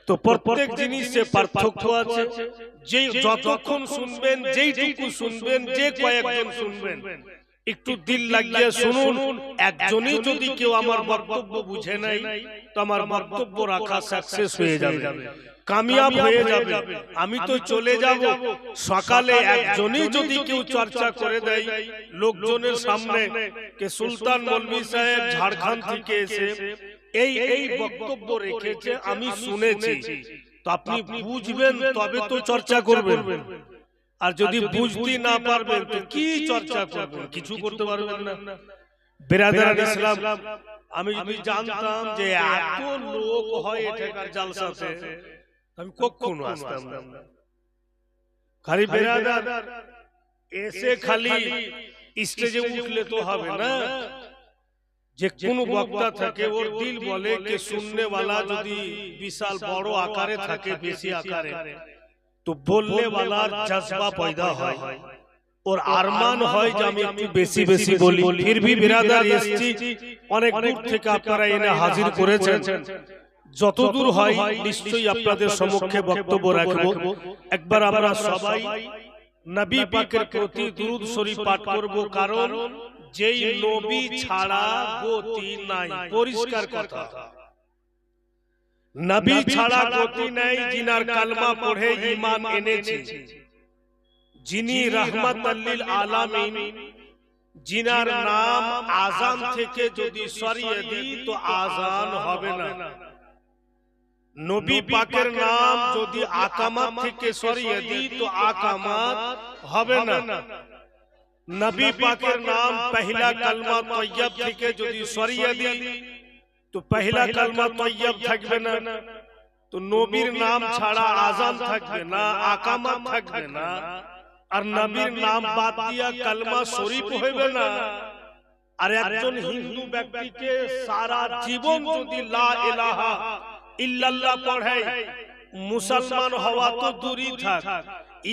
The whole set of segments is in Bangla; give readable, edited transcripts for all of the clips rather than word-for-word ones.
তো প্রত্যেক জিনিসে পার্থক্য আছে। যে যতক্ষণ শুনবেন, যেইটুকু শুনবেন, যে কয়েকজন শুনবেন, একটু দিল লাগিয়ে শুনুন। একজনই যদি কেউ আমার বক্তব্য বুঝে নাই, তো আমার বক্তব্য রাখা সাকসেস হয়ে যাবে, কামিয়াব হয়ে যাবে। আমি তো চলে যাব। সকালে একজনই যদি কেউ চর্চা করে দেয় লোকজনের সামনে কে সুলতান মৌলভী সাহেব ঝাড়খণ্ড থেকে এসে এই বক্তব্য রেখেছে, আমি শুনেছি, তো আপনি বুঝবেন তবে তো চর্চা করবেন। আর যদি বুঝতে না পারবেন তো কি চর্চা করবেন? কিছু করতে পারবেন না। বিরাদরান ইসলাম, আমি যদি জানতাম যে এত লোক হয় এখানকার জালসাতে, আমি কখনো আসতাম না। খালি বিরাদার এসে খালি স্টেজে উঠলে তো হবে না। যে কোনো বক্তা থাকে, ওর দিল বলে কে শুননে वाला যদি বিশাল বড় আকারে থাকে, বেশি আকারে, তো বললে वालाর জজবা পয়দা হয়, ওর আরমান হয় যে আমি একটু বেশি বেশি বলি। ফির ভি বিরাদার এসছি অনেক দূর থেকে, আপনারা এনে হাজির করেছেন। যতদূর হয় নিশ্চয়ই আপনাদের সম্মুখে বক্তব্য রাখবো। একবার আমরা সবাই নবী পাকের প্রতি দুরূদ শরীফ পাঠ করব, কারণ যেই নবী ছাড়া গতি নাই, পরিষ্কার কথা। নবী ছাড়া গতি নাই, জিনার কালমা পড়ে ঈমান এনেছে, যিনি রাহমাতাল লিল আলামিন, জিনার নাম আযান থেকে যদি সরিয়ে দিই তো আযান হবে না। নবী পাকের নাম যদি আকামাত থেকে সরিয়ে দিই তো আকামাত হবে না। নবী পাকের নাম পহলা কালমা তয়্যব থেকে যদি সরিয়ে দিই তো পহলা কালমা তয়্যব থাকবে না। তো নবীর নাম ছাড়া আযান থাকবে না, আকামাত থাকবে না, আর নবীর নাম বাদ দিয়া কালমা শরীফ হইবে না। আর একজন হিন্দু ব্যক্তিকে সারা জীবন যদি লা ইলাহা ইল্লাল্লাহ পড়ে, মুসলমান হওয়া তো দূরই থাক,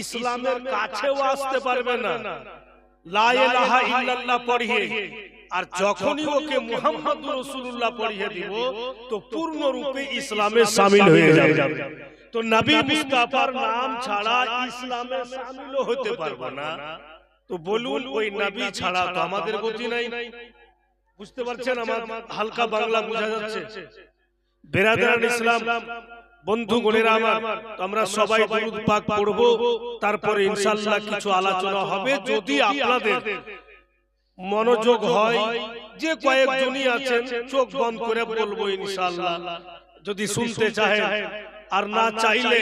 ইসলামের কাছেও আসতে পারবে না। লা ইলাহা ইল্লাল্লাহ পড়িয়ে আর যখনই ওকে মুহাম্মদুর রাসূলুল্লাহ পড়িয়ে দিব তো পূর্ণ রূপে ইসলামে শামিল হয়ে যাবে। তো নবী মুস্তাফার নাম ছাড়া ইসলামে শামিল হতে পারবো না। তো বলুন, ওই নবী ছাড়া তো আমাদের গতি নাই। বুঝতে পারছেন? আমার হালকা বাংলা বোঝা যাচ্ছে? বিরাদরান ইসলাম, বন্ধুগণেরা আমার, আমরা সবাই দুরূদ পাক পড়ব, তারপরে ইনশাআল্লাহ কিছু আলোচনা হবে। যদি আপনাদের মনোযোগ হয়, যে কয়েকজনই আছেন চোখ বন্ধ করে বলবো ইনশাআল্লাহ, যদি শুনতে চাহেন। আর না চাইলে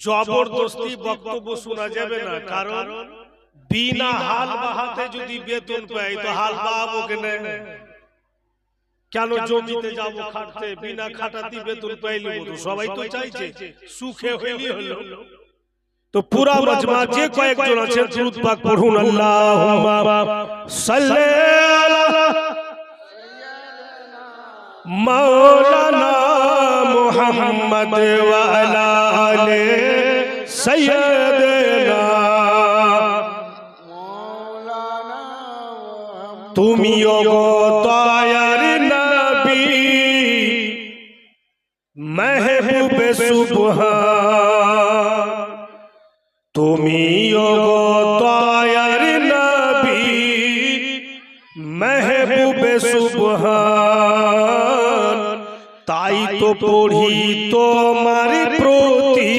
জবরদস্তি বক্তব্য শোনা যাবে না, কারণ বিনা হাল বাহাতে যদি বেতন পাই তো হাল বাহাবো কেনে? কেন জমিতে যাব খাটতে? বিনা খাটাতি বেতন পাইলে তো সবাই তো চাইছে সুখে হইলি হলো। তো পুরা মজমা যে কয়েকজন আছেন দুরূদ পাক পড়ুন। আল্লাহুম্মা সাল্লি আলা মাওলানা মুহাম্মদ ওয়া আলা আলি সাইয়্যিদিনা মাওলানা। তুমি ওগো দয়ার নবী, মেহবুবে সুবহান, তুমি ওগো দয়ার নবী, মেহবুবে সুবহান, তাই তো পড়ি তোমার প্রতি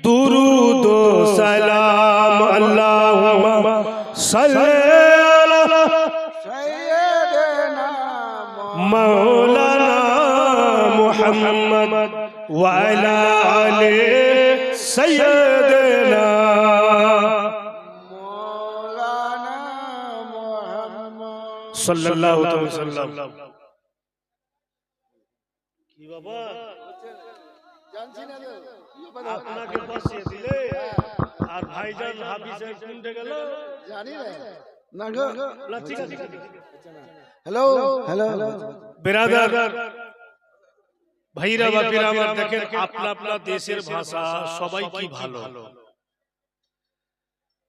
দুরূদ ও সালাম। আল্লাহুম্মা সাল্লি আলা সাইয়্যিদিনা মাওলানা মুহাম্মদ ওয়া আলা আলি সাইয়্যিদিনা মাওলানা মুহাম্মদ সাল্লাল্লাহু আলাইহি ওয়াসাল্লাম। কি বাবা জানছি না তো, আপনাকে বসিয়ে দিলে আর ভাইজান হাফিজ সাহেব কোনটা গেল জানি না গো। ঠিক আছে, হ্যালো হ্যালো বিরাদার ভাইরা বাপিরা আমার, দেখেন আপনা আপনা দেশের ভাষা সবাই কি ভালো।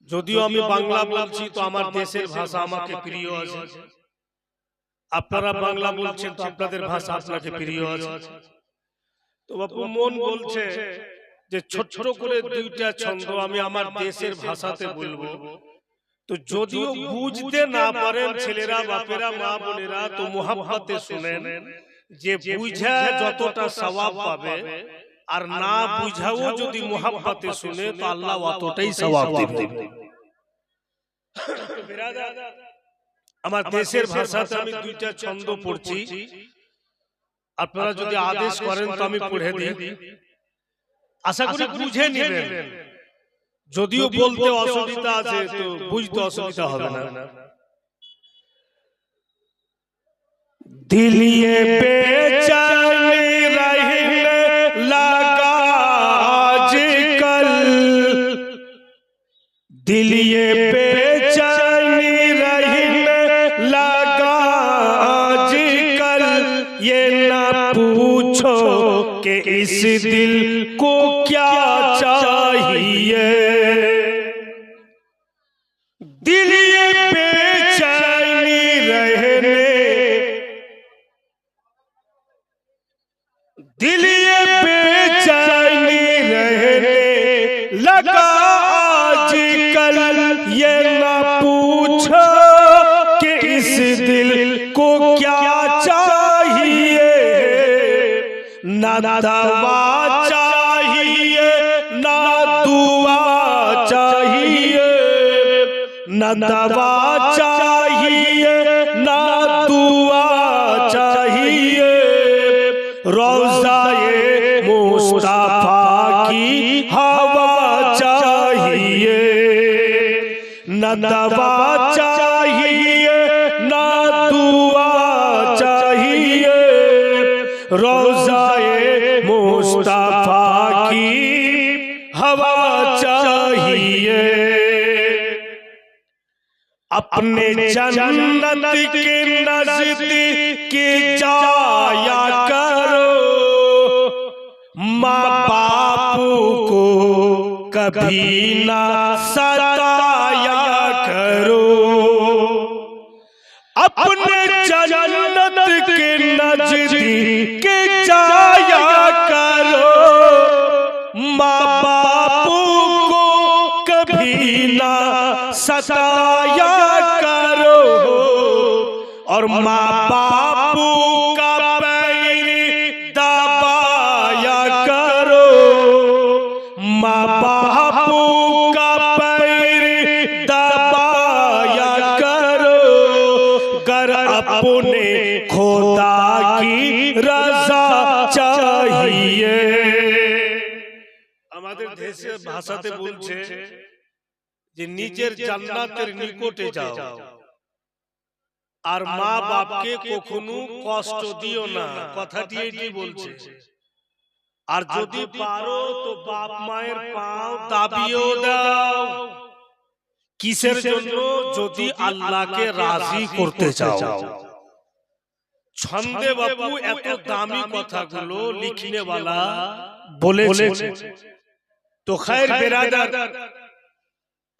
যদিও আমি বাংলা বলছি তো আমার দেশের ভাষা আমাকে প্রিয় আছে, আপনারা বাংলা বলছেন তো আপনাদের ভাষা আপনাকে প্রিয় আছে। তো বাপু মন বলছে যে ছোট করে দুইটা ছন্দ আমি আমার দেশের ভাষাতে বলবো। তো যদিও বুঝতে না পারেন ছেলেরা, বাপেরা, মা বোনেরা, তো মুহাব্বতে শুনেন, যে বুঝা যতটা সওয়াব পাবে আর না বুঝাও যদি মুহাব্বতে শুনে তো আল্লাহ অতটাই সওয়াব দিবেন। আমার দেশের ভাষাতে আমি দুইটা ছন্দ পড়ছি, আপনারা যদি আদেশ করেন তো আমি পড়ে দিই, আশা করি বুঝে নেবেন। যদিও বলতে অসুবিধা আছে তো বুঝতে অসুবিধা হবে না। दिल ये बेचैनी रहने लगा आजकल, दिल ये बेचैनी रहने लगा आजकल, ये ना पूछो कि इस दिल को क्या चाहिए, दिल ये बेचैनी रहने, दिल ये बेचैनी रहने लगा आजकल, ये ना पूछो कि इस दिल को क्या चाहिए, ना दवा चाहिए ना दुआ चाहिए, ना दवा चाहिए ना दुआ चाहिए, रोज़ाए मुस्तफा की हवा चाहिए, न दवा चाहिए ना दुआ चाहिए, रोज़ाए मुस्तफा की हवा चाहिए। अपने जन्नत के नज़दीक जाया करो, माँ बाप को कभी ना सताया करो, अपने जन्नत के नज़दीक जाया करो, माँ बाप को कभी ना सताया करो, और माँ बाप का पैर दबाया करो, माँ बाप का पैर दबाया करो, गर अपने खुदा की रज़ा चाहिए। আমাদের দেশের ভাষাতে বলছে যে নিজের জান্নাতের নিকটে যাও আর মা বাপকে কখনো কষ্ট দিও না, কথাটি এটি বলছে। আর যদি পারো তো বাপ মায়ের পাও দাবিও দাও। কিসের জন্য? যদি আল্লাহকে রাজি করতে চাও। ছন্দে বাপু এত দামি কথাগুলো লিখনেওয়ালা বলেছে। তো খায়ের বেরাদার,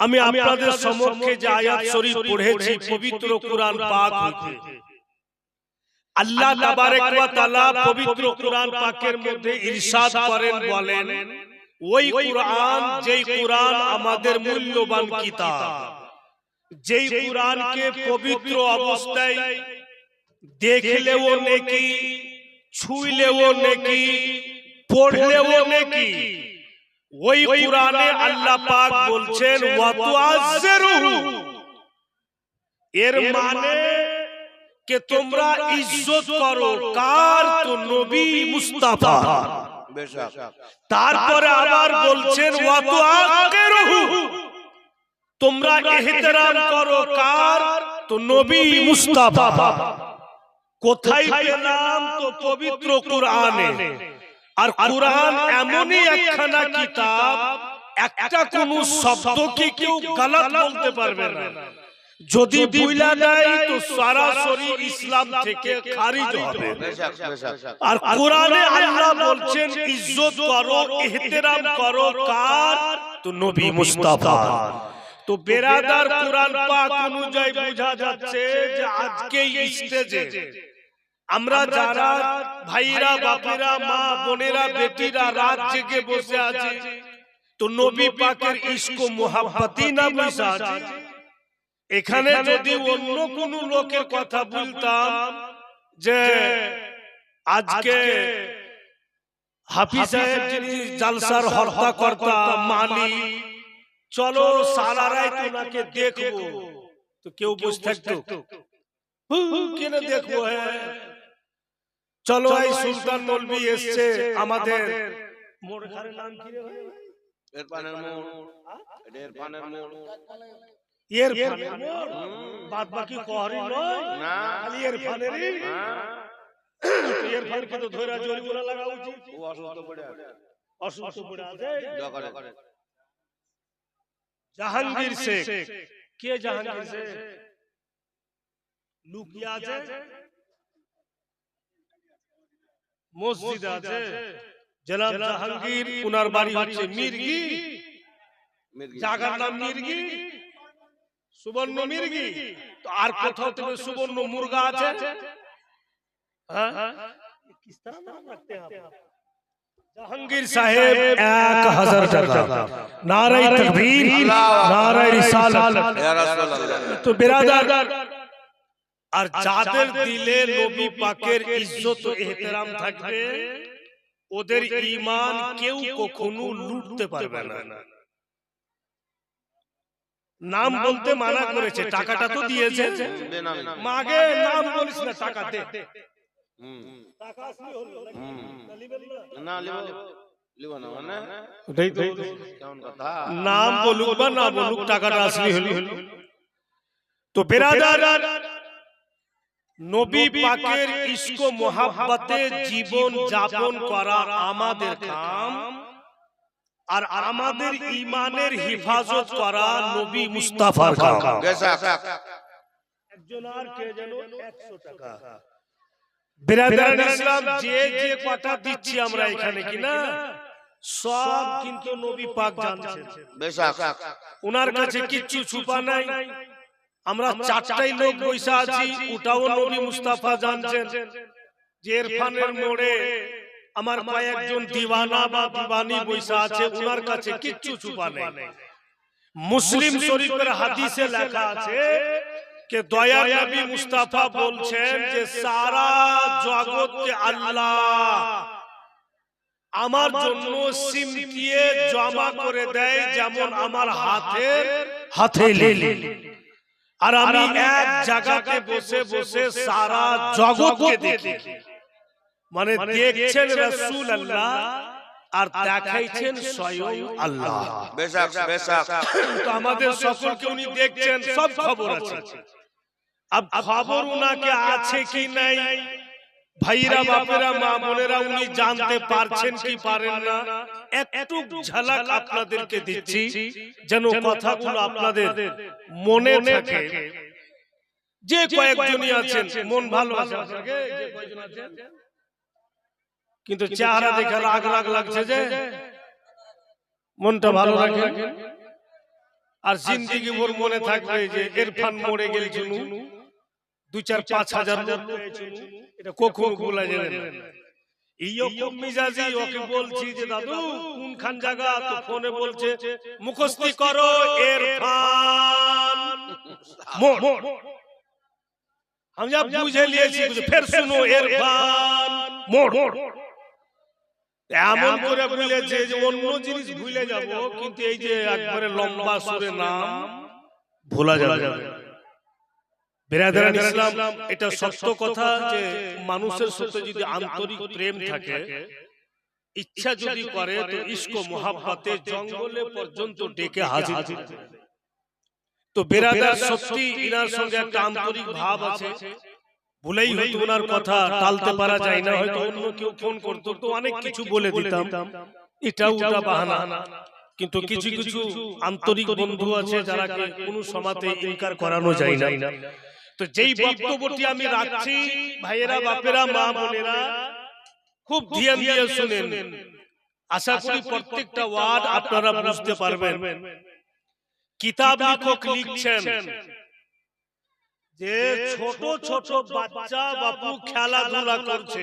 আমি আপনাদের সম্মুখে যে আয়াত শরীফ পড়েছি পবিত্র কুরআন পাক হইতে, আল্লাহ তাবারক ওয়া তাআলা পবিত্র কুরআন পাকের মধ্যে ইরশাদ করেন, বলেন ওই কুরআন, যেই কুরআন আমাদের মূল্যবান কিতাব, যেই কুরআনকে পবিত্র অবস্থায় দেখলেও নেকি, ছুঁইলেও নেকি, পড়লেও নেকি, ওই কুরআনে আল্লাহ পাক বলছেন ওয়া তুআজ্জিরুহু, এর মানে কে তোমরা ইজ্জত করো কার? তো নবী মুস্তাফা। তারপরে আবার বলছেন ওয়া তুআক্কিরুহু, তোমরা ইহতিরাম করো কার? তো নবী মুস্তাফা। কোথায় পেলাম? তো পবিত্র কুরআনে। আর কুরআন এমনই একখানা কিতাব, একটা কোন শব্দকে কেউ গলত বলতে পারবে না। যদি ভুলা দেয় তো সরাসরি ইসলাম থেকে খারিজ হবে। আর কোরআনে আল্লাহ বলছেন ইজ্জত করো, ইহতিরাম করো কার? তো নবী মুস্তাফা। তো বেরাদার, কোরআন পাক অনুযায়ী বোঝা যাচ্ছে যে আজকে স্টেজে আমরা যারা ভাইরা বাপেরা মা বোনেরা বেটিরা রাত জেগে বসে আছি, তো নবী পাকের ইশক ও মোহাব্বতই না বসে আছে। এখানে যদি অন্য কোন লোকের কথা বলতাম যে আজকে হাফিজ সাহেব যিনি জালসার হর্তা কর্তা মালিক, চলো সারা রাত ওনাকে দেখবো, তো কেউ বসে থাকতো? কেন দেখবো? হ্যাঁ চলো এই সুলতান মৌলভী এসছে আমাদের মোড় ঘরের নাম কি রে ভাই? ইরফানের মোড়, এটা ইরফানের মোড়। ইরফানের মোড় বাদ বাকি কোহরি নয় না, খালি ইরফানেরই। তো ইরফানকে তো ধরে জরিমানা লাগা উচিত। ও অসুস্থ পড়ে আছে, অসুস্থ পড়ে আছে। করে জাহাঙ্গীর শেখ, কে জাহাঙ্গীর শেখ? লুকিয়ে আছে, মসজিদ আছে। জনাব জাহাঙ্গীর, উনার বাড়ি হচ্ছে মির্গি, জায়গার নাম মির্গি, সুবর্ণ মির্গি। তো আর কোথাও থেকে সুবর্ণ মুরগা আছে? জাহাঙ্গীর সাহেব 1000 টাকা। নারায়ে তাকবীর, নারায়ে রিসালাত। তো বিরাদার, আর যাদের দিলে নবী পাকের ইজ্জত ও ইহতিরাম থাকবে, ওদের ঈমান কেউ কখনো লুটতে পারবে না। নাম বলতে মানা করেছে, টাকাটা তো দিয়েছে। মাগে নাম বলিস না, টাকা দে। টাকা আসলে হলো না, লিব না মানে ওটাই তো কেমন কথা। নাম বলুক বা না বলুক, টাকাটা আসলে হলো। তো বিরাদার, নবী পাকের ইশক ও মোহাব্বতে জীবন যাপন করা আমাদের কাম, আর আমাদের ঈমানের হিফাজত করা নবী মুস্তাফার কাম। একজন আর কে যেন 100 টাকা। বিরাদার ইসলাম, যে যে কথা দিচ্ছি আমরা এখানে কিনা সব কিন্তু নবী পাক জানছেন। ওনার কাছে কিচ্ছু ছুপা নাই। আমরা চারটাই লোক বসে আছি, ওটাও নবী মুস্তাফা জানছেন যে ইরফানের মোড়ে আমার কয়েকজন দিওয়ানা বা দিওয়ানি বসে আছে, ওনার কাছে কিচ্ছু ছুপা নেই। মুসলিম শরীফের হাদিসে লেখা আছে कि দয়ার নবী মুস্তাফা বলছেন যে সারা জগৎকে আল্লাহ আমার জন্য সিমটিয়ে জমা করে দেয়, যেমন আমার হাতে লেলি। আর আমি এক জায়গাতে বসে বসে সারা জগৎকে দেখি। মানে দেখছেন রাসূলুল্লাহ আর দেখাইছেন স্বয়ং আল্লাহ। তো আমাদের সকলকে উনি দেখছেন, সব খবর আছে। अब खबर उनाके আছে কি নাই, ভাইরা বাপেরা মা বোনেরা উনি জানতে পারছেন কি পারেন না, একটু ঝলক আপনাদেরকে দিচ্ছি যেন কথাগুলো আপনাদের মনে থাকে। যে কয়েকজনই আছেন মন ভালো আছে আপনাকে, যে কয়েকজন আছেন কিন্তু চেহারা দেখে রাগ রাগ লাগছে, যে মনটা ভালো রাখেন। আর জিন্দেগি ভর মনে থাকবে যে ইরফান মরে গেল জুনু 2-4-5 হাজার এটা কখনো ভোলা যাবে না। এইরকম মিজাজি ওকে বলছি যে দাদু কোনখান জায়গা, তো ফোনে বলছে মুখস্থি করো ইরফান মোড়। আমি যা বুঝে নিয়েছি, ফের শুনো ইরফান মোড়। এমন করে বলেছে যে অন্য জিনিস ভুলে যাব, কিন্তু এই যে একবারে লম্বা সুরে নাম ভোলা যাবে। বিরাদারান ইসলাম, এটা সত্য কথা যে মানুষের সাথে যদি আন্তরিক প্রেম থাকে, ইচ্ছা যদি করে, তো ইশক ও মোহাব্বতে জঙ্গলে পর্যন্ত ডেকে হাজির। তো বিরাদার সত্যি ইনার সঙ্গে একটা আন্তরিক ভাব আছে, বলেই হয়তো ওনার কথা টালতে পারা যায় না। হয়তো অন্য কেউ ফোন করতো তো অনেক কিছু বলে দিতাম, এটা ওটা বাহানা। কিন্তু কিছু কিছু আন্তরিক বন্ধু আছে যারাকে কোনো সময়তে ইনকার করানো যায় না। তো যেই বক্তব্যটি আমি রাখছি, ভাইয়েরা বাপেরা মা বোনেরা খুব ধ্যান দিয়ে শুনেন। আশা করি প্রত্যেকটা ওয়ার্ড আপনারা বুঝতে পারবেন। কিতাব লেখক লিখছেন যে ছোট ছোট বাচ্চা বাবু খেলাধুলা করছে,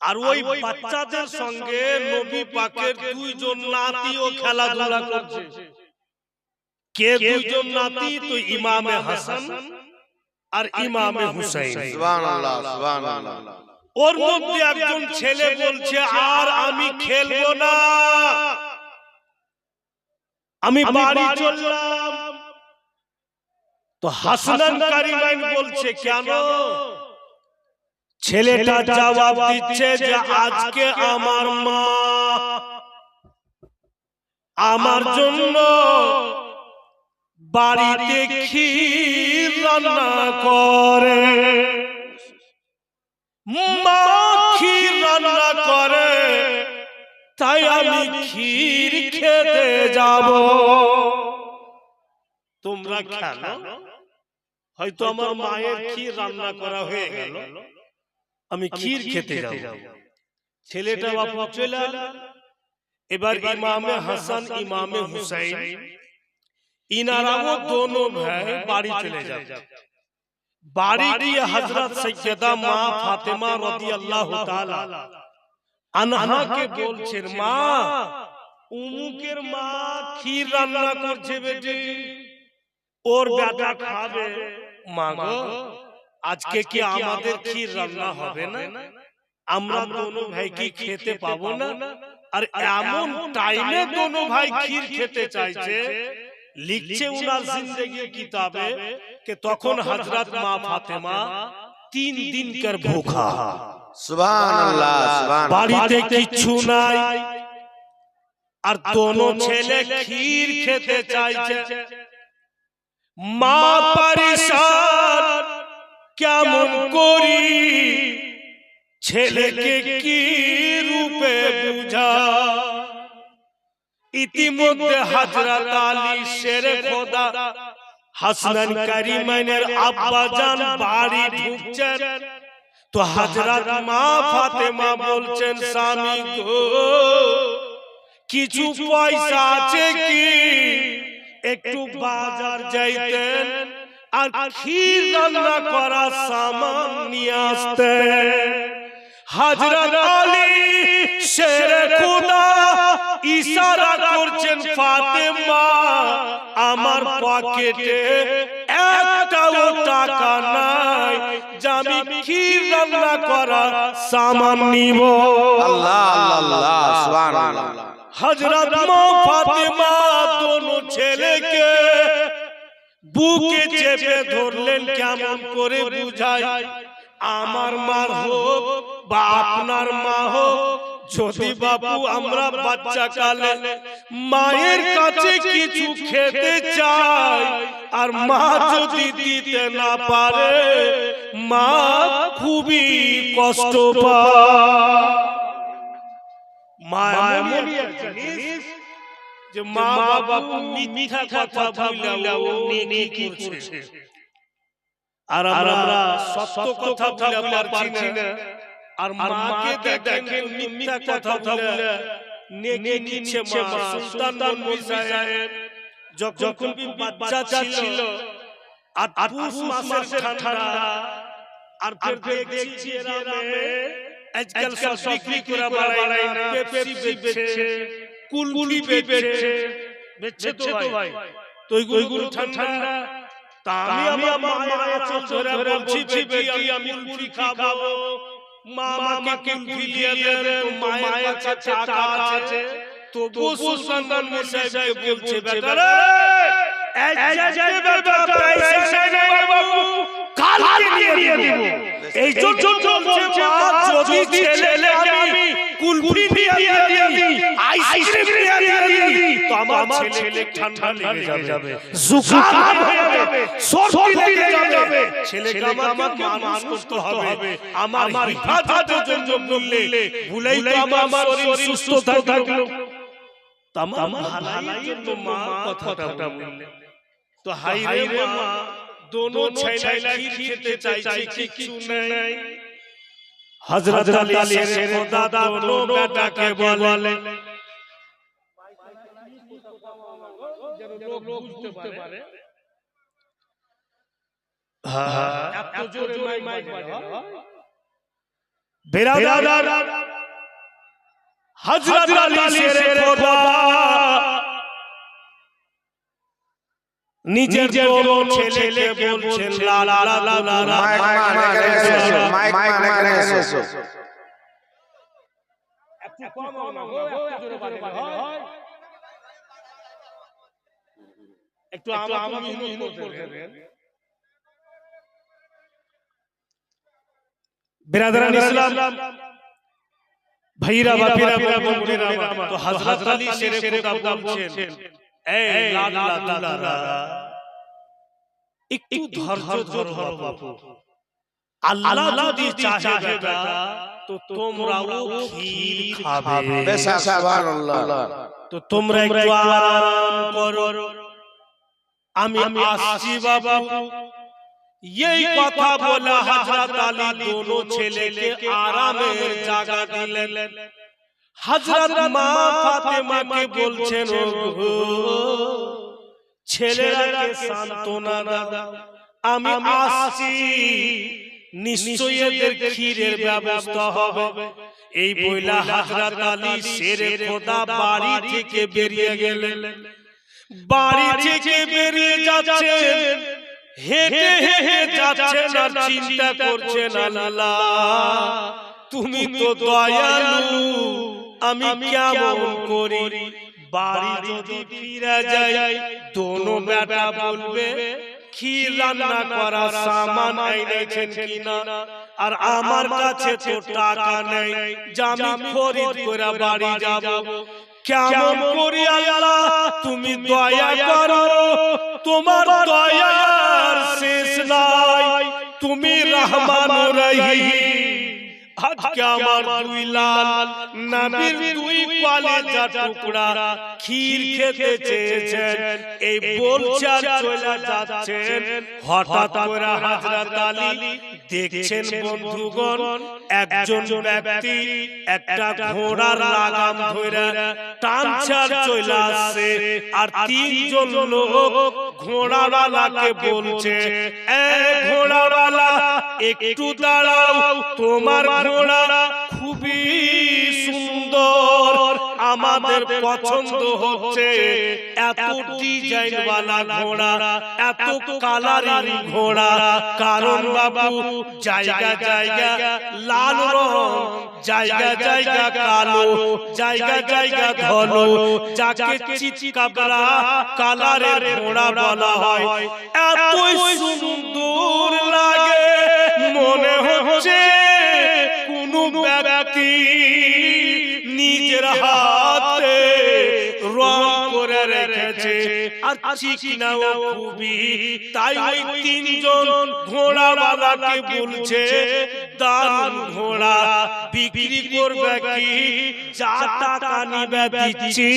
আর ওই বাচ্চাদের সঙ্গে নবী পাকের দুইজন নাতিও খেলাধুলা করছে। কে দুইজন নাতি? তো ইমামে হাসান আর ইমামে হুসাইন। সুবহানাল্লাহ সুবহানাল্লাহ। ওর মধ্যে একজন ছেলে বলছে, আর আমি খেলবো না, আমি বাড়ি চললাম। তো হাসান কারিমাইন বলছে, কেন? ছেলেটা জবাব দিচ্ছে যে আজকে আমার মা আমার জন্য বাড়িতে ক্ষীর রান্না করে, মা ক্ষীর রান্না করে, তাই আমি ক্ষীর খেতে যাব। তোমরা খেলো, হয়তো আমার মায়ের ক্ষীর রান্না করা হয়ে গেল, আমি ক্ষীর খেতে যাব। ছেলেটা বাপু চলে এল। এবার ইমামে হাসান ইমামে হুসাইন ইনারাও দোনো ভাই বাড়ি চলে যায়। বাড়ি গিয়ে হযরত সৈয়দা মা ফাতেমা রাদিয়াল্লাহু তাআলা আনহাকে বলছেন, মা উমুকের মা ক্ষীর রান্না করছে বেটি, ওর বেটা খাবে। মা গো, আজকে কি আমাদের ক্ষীর রান্না হবে না? আমরা দোনো ভাই কি খেতে পাবো না? আর এমন টাইমে দোনো ভাই ক্ষীর খেতে চাইছে। লিখছে উনার জিন্দেগি কিতাবে कि তখন হযরত মা ফাতেমা 3 দিন কর ভूखा। সুবহানাল্লাহ সুবহানাল্লাহ। বাড়িতে কিছু নাই, আর দোনো ছেলে ক্ষীর খেতে চাইছে। মা পরেশান, কেমন করি ছেলেকে কি রূপে বুঝা। ইতিমধ্যে হযরত আলী শেরে খোদা হাসান কারিমাইনের আব্বা জান বাড়ি ঢুকছেন। তো হযরত মা ফাতেমা বলছেন, স্বামী গো, কিছু পয়সা আছে কি? একটু বাজার যাইতেন আর ক্ষীর রান্না করা সামান নিয়ে আসতেন। হযরত আলী শেরে খোদা ইশারা করছেন, ফাতেমা আমার পকেটে একটাও টাকা নাই যে আমি ক্ষীর রান্না করা সামান নিব। আল্লাহ আল্লাহ সুবহানাল্লাহ। হযরত মা ফাতেমা দোনো ছেলেকে বুকে চেপে ধরলেন। কেমন করে বুঝাই, আমার মা হোক বা আপনার মা হোক, যদি বাবু আমরা বাচ্চা কালে মায়ের কাছে কিছু খেতে চাই আর মা যদি দিতে না পারে, মা খুবই কষ্ট পায়। মা এমনই একটা জিনিস যে মা বাবু মিথ্যা কথা বলে ও নেকি করছে, আর আমরা সত্য কথা বলে পারছি না। আর মাকে দেখেন মিথ্যা কথা বলে নেকি নিচ্ছে। মা সুলতান নবী সাহেব যখন বাচ্চা ছিল, আর পুষ মাসের ঠান্ডা, আর ফের দেখছি এরামে আজকাল সব বিক্রি করে বাড়াই না, পেপসি বেচছে, কুলকুলি বেচছে তো ভাই। তো ওইগুলো ঠান্ডা। তা আমি আমার মায়ের আঁচল ধরে বলছি, বেটি আমি কুলফি খাবো, মা আমাকে কুলফি দিয়ে দেন। তো মায়ের কাছে টাকা আছে, তবু সুলতান সাহেব বলছে, বেটা রে, আজকে বেটা পয়সা নেই বাবু, কালকে নিয়ে দেব। এই জন্য বলছে, মা যদি ছেলেকে আমি কুলফি দিয়ে দিই, আইসক্রিম দিয়ে দিই, তো আমার ছেলে ঠান্ডা লেগে যাবে, জুকাম হয়ে যাবে, সর্দি লেগে যাবে। ছেলেকে আমাকে মানুষ করতে হবে, আমার হিফাজতের জন্য বললে ভুলেই তো আমার শরীর সুস্থ থাকলো। তামাম ভালাইয়ের জন্য মা কথাটা বললে। তো হাই রে মা, दोनों ছেলে খেতে চাইছে, কিছু নাই। হযরত আলী শেরে খোদা दोनों বেটাকে বলে, যেন লোক বুঝতে পারে, এত জোরে মাইক বাজে বেরাদার হযরত আলী শেরে খোদা নিজের দোনো ছেলেকে বলছেন লা লা লা লা মাইক মানে এসো একটু কম না গো একটু জোরে বাজে হয় একটু আমাকে হিম্মত করতে দেন बिरादरान इस्लाम भाईरा बापीरा বোনেরা তো হযরত আলী শেরে খোদা বলছেন এই লা লা লা একটু ধৈর্য ধরো বাপু আল্লাহ যদি চাহে বেটা তো তোমরাও ক্ষীর খাবে সুবহানাল্লাহ তো তোমরা একটু আরাম করো আমি আসছি বাবা यही কথা বলা হযরত আলী दोनों ছেলেকে আরামের জায়গা দিলেন হযরত মা ফাতেমাকে বলছেন ওগো ছেলেরাকে সান্তনা দাও আমি আসছি নিশ্চয়ই এদের ক্ষীরের ব্যবস্থা হবে এই বইলা হযরত আলী শেরে খোদা বাড়ি থেকে বেরিয়ে গেলেন বাড়ি থেকে বেরিয়ে যাচ্ছেন হেঁটে হেঁটে যাচ্ছেন আর চিন্তা করছেন আল্লাহ তুমি তো দয়ালু আমি কেমন করি বাড়ি যদি ফিরে যাই দোনো বেটা বলবে ক্ষীর রান্না করা সামান এনেছেন কিনা আর আমার কাছে তো টাকা নেই যে আমি খরিদ করে বাড়ি যাব কেমন করি আল্লাহ তুমি দয়া করো তোমার দয়ার শেষ নাই তুমি রহমান রহিম আজকে আমার দুই লাল নবীর দুই কলেজা টুকরা ক্ষীর খেতে চেয়েছেন এই বলছে আর চলে যাচ্ছেন হঠাৎ করে হযরত আলী দেখছেন বন্ধুগণ একজন ব্যক্তি একটা ঘোড়ার লাগাম ধরে টানছে আর চলে আসছে আর তিনজন লোক ঘোড়াওয়ালাকে বলছে এ ঘোড়াওয়ালা একটু দাঁড়াও তোমার ঘোড়া খুবই সুন্দর আমাদের পছন্দ হচ্ছে এত ডিজাইন वाला ঘোড়া এত কালারিং ঘোড়া কারণ বাবু জায়গা জায়গা লাল রং জায়গা জায়গা কালো জায়গা জায়গা ধলো যাকে চিচিকাবরা কালারের ঘোড়া বলা হয় এত সুন্দর লাগে মনে হচ্ছে কোন ব্যক্তি নিজের হাতে রং করে রেখেছে আর চিকনাও খুবই তাই ওই তিনজন ঘোড়াওয়ালাকে বলছে দারুণ ঘোড়া বিক্রি করবে কি যা টাকা নিবে দিচ্ছি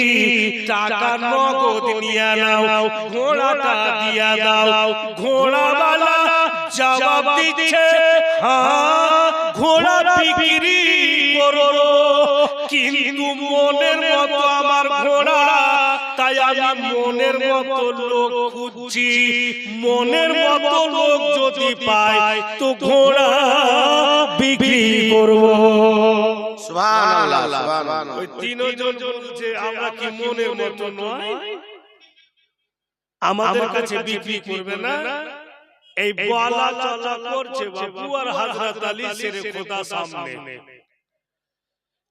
টাকা নগদ নিয়ে নাও ঘোড়াটা দিয়ে দাও ঘোড়াওয়ালা জবাব দিচ্ছে হ্যাঁ ঘোড়া বিক্রি করো কিন্তু মনের মতো আমার ঘোড়া তাই আমি মনের মতো লোক খুঁজছি মনের মতো লোক যদি পাই তো ঘোড়া বিক্রি করব সুবহানাল্লাহ সুবহানাল্লাহ ওই তিনজন বলছে আমরা কি মনের মতো নয় আমাদের কাছে বিক্রি করবে না এই বলা চলা করছে বাবু আর হযরত আলী শেরে খোদা সামনে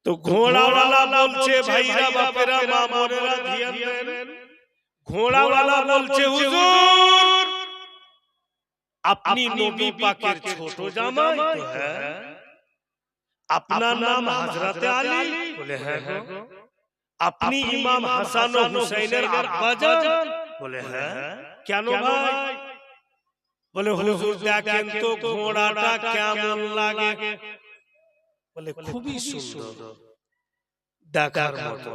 তো ঘোড়াওয়ালা বলছে ভাইরা বাপেরা মা বোনেরা ধ্যান দেন ঘোড়াওয়ালা বলছে হুজুর আপনি নবী পাকের ছোট জামাই তো হ্যাঁ আপনার নাম হযরত আলী বলে হ্যাঁ গো আপনি ইমাম হাসান ও হুসাইনের আব্বাজান বলে হ্যাঁ কেন ভাই বলে হুজুর দেখেন তো ঘোড়াটা কেমন লাগে বলে খুবই সুন্দর দেখার মতো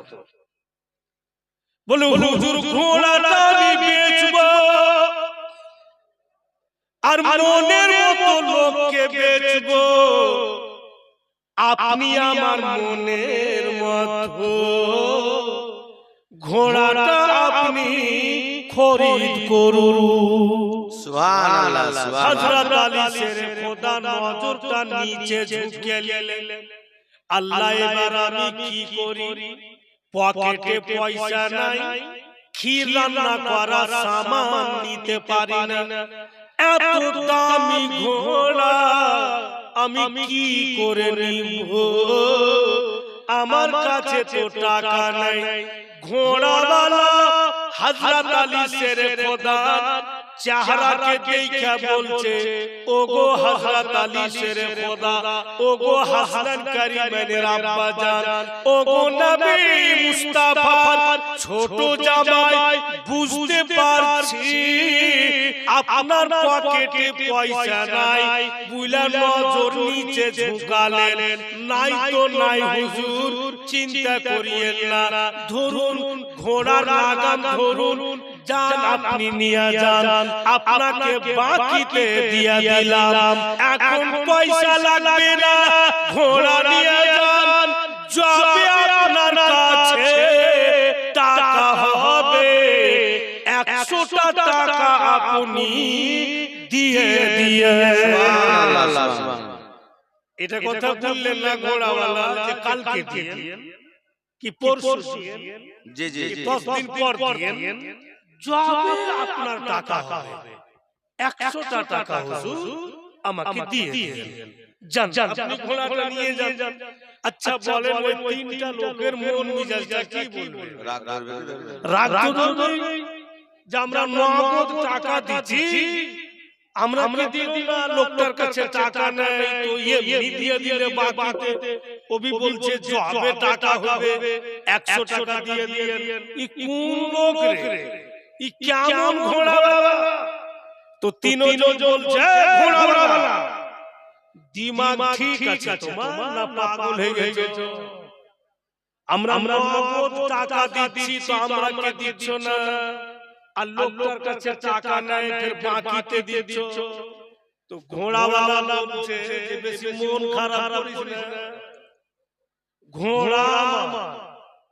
বলে হুজুর ঘোড়াটা আমি বেচবো আর মনের মতো লোককে বেচবো আপনি আমার মনের মতো ঘোড়াটা আপনি খরিদ করুন সুবহানাল্লাহ হযরত আলী শের খোদা নজরটা নিচে ঝুঁকে নিলেন আল্লাহ এবার আমি কি করি পকেটে পয়সা নাই ক্ষীর রান্না করা সামান নিতে পারি না এত দামি ঘোড়া আমি কি করে নিব আমার কাছে তো টাকা নাই ঘোড়াওয়ালা হযরত আলী শের খোদা চেহারাকে দেখা বলছে ওগো হযরত আলী শের খোদা ওগো হাসান কারিমের আব্বা জান ওগো নবী মুস্তাফার ছোট জামাই বুঝতে পারছি আপনার পকেটে পয়সা নাই বুইলা নজর নিচে ঝুঁকালেন নাই তো নাই হুজুর চিন্তা করিয়েন না ধরুন ঘোড়ার লাগাম ধরুন যান আপনি নিয়ে যান আপনাকে বাকিতে দিয়া দিলাম এখন পয়সা লাগবে না ঘোড়া নিয়ে যান যাবে আপনার কাছে টাকা হবে 100টা টাকা আপনি দিয়ে দিয়ে এটা কথা বললেন না ঘোড়াওয়ালা যে কালকে দিয়েন কি পরশু দিয়েন জি জি 10 দিন পর দিয়েন যাবে আপনার টাকা হবে 100টা টাকা হুজুর আমাকে দিয়ে দিয়েন যান আপনি ঘোড়াটা নিয়ে যান আচ্ছা বলেন ওই তিনটা লোকের মন মেজাজটা কি বলবে রাগ করবে যে আমরা নগদ টাকা দিচ্ছি আমরা কি দিব না লোকটার কাছে টাকা নাই তো এমনি দিয়ে দিলে বাকিতে ওবি বলছে যাবে টাকা হবে 100 টাকা দিয়ে দিয়েন ই কোন লোক রে ই কেমন ঘোড়াওয়ালা তো তিনজন বলছে ঘোড়াওয়ালা দিমাগ ঠিক আছে তোমার না পাগল হয়ে গেছো আমরা নগদ টাকা দিচ্ছি তো আমরা কে দিচ্ছ না আর লোকটার কাছে টাকা নাই ফের বাকিতে দিচ্ছ তো ঘোড়াওয়ালা বলছে যে বেশি মন খারাপ করিস না ঘোড়া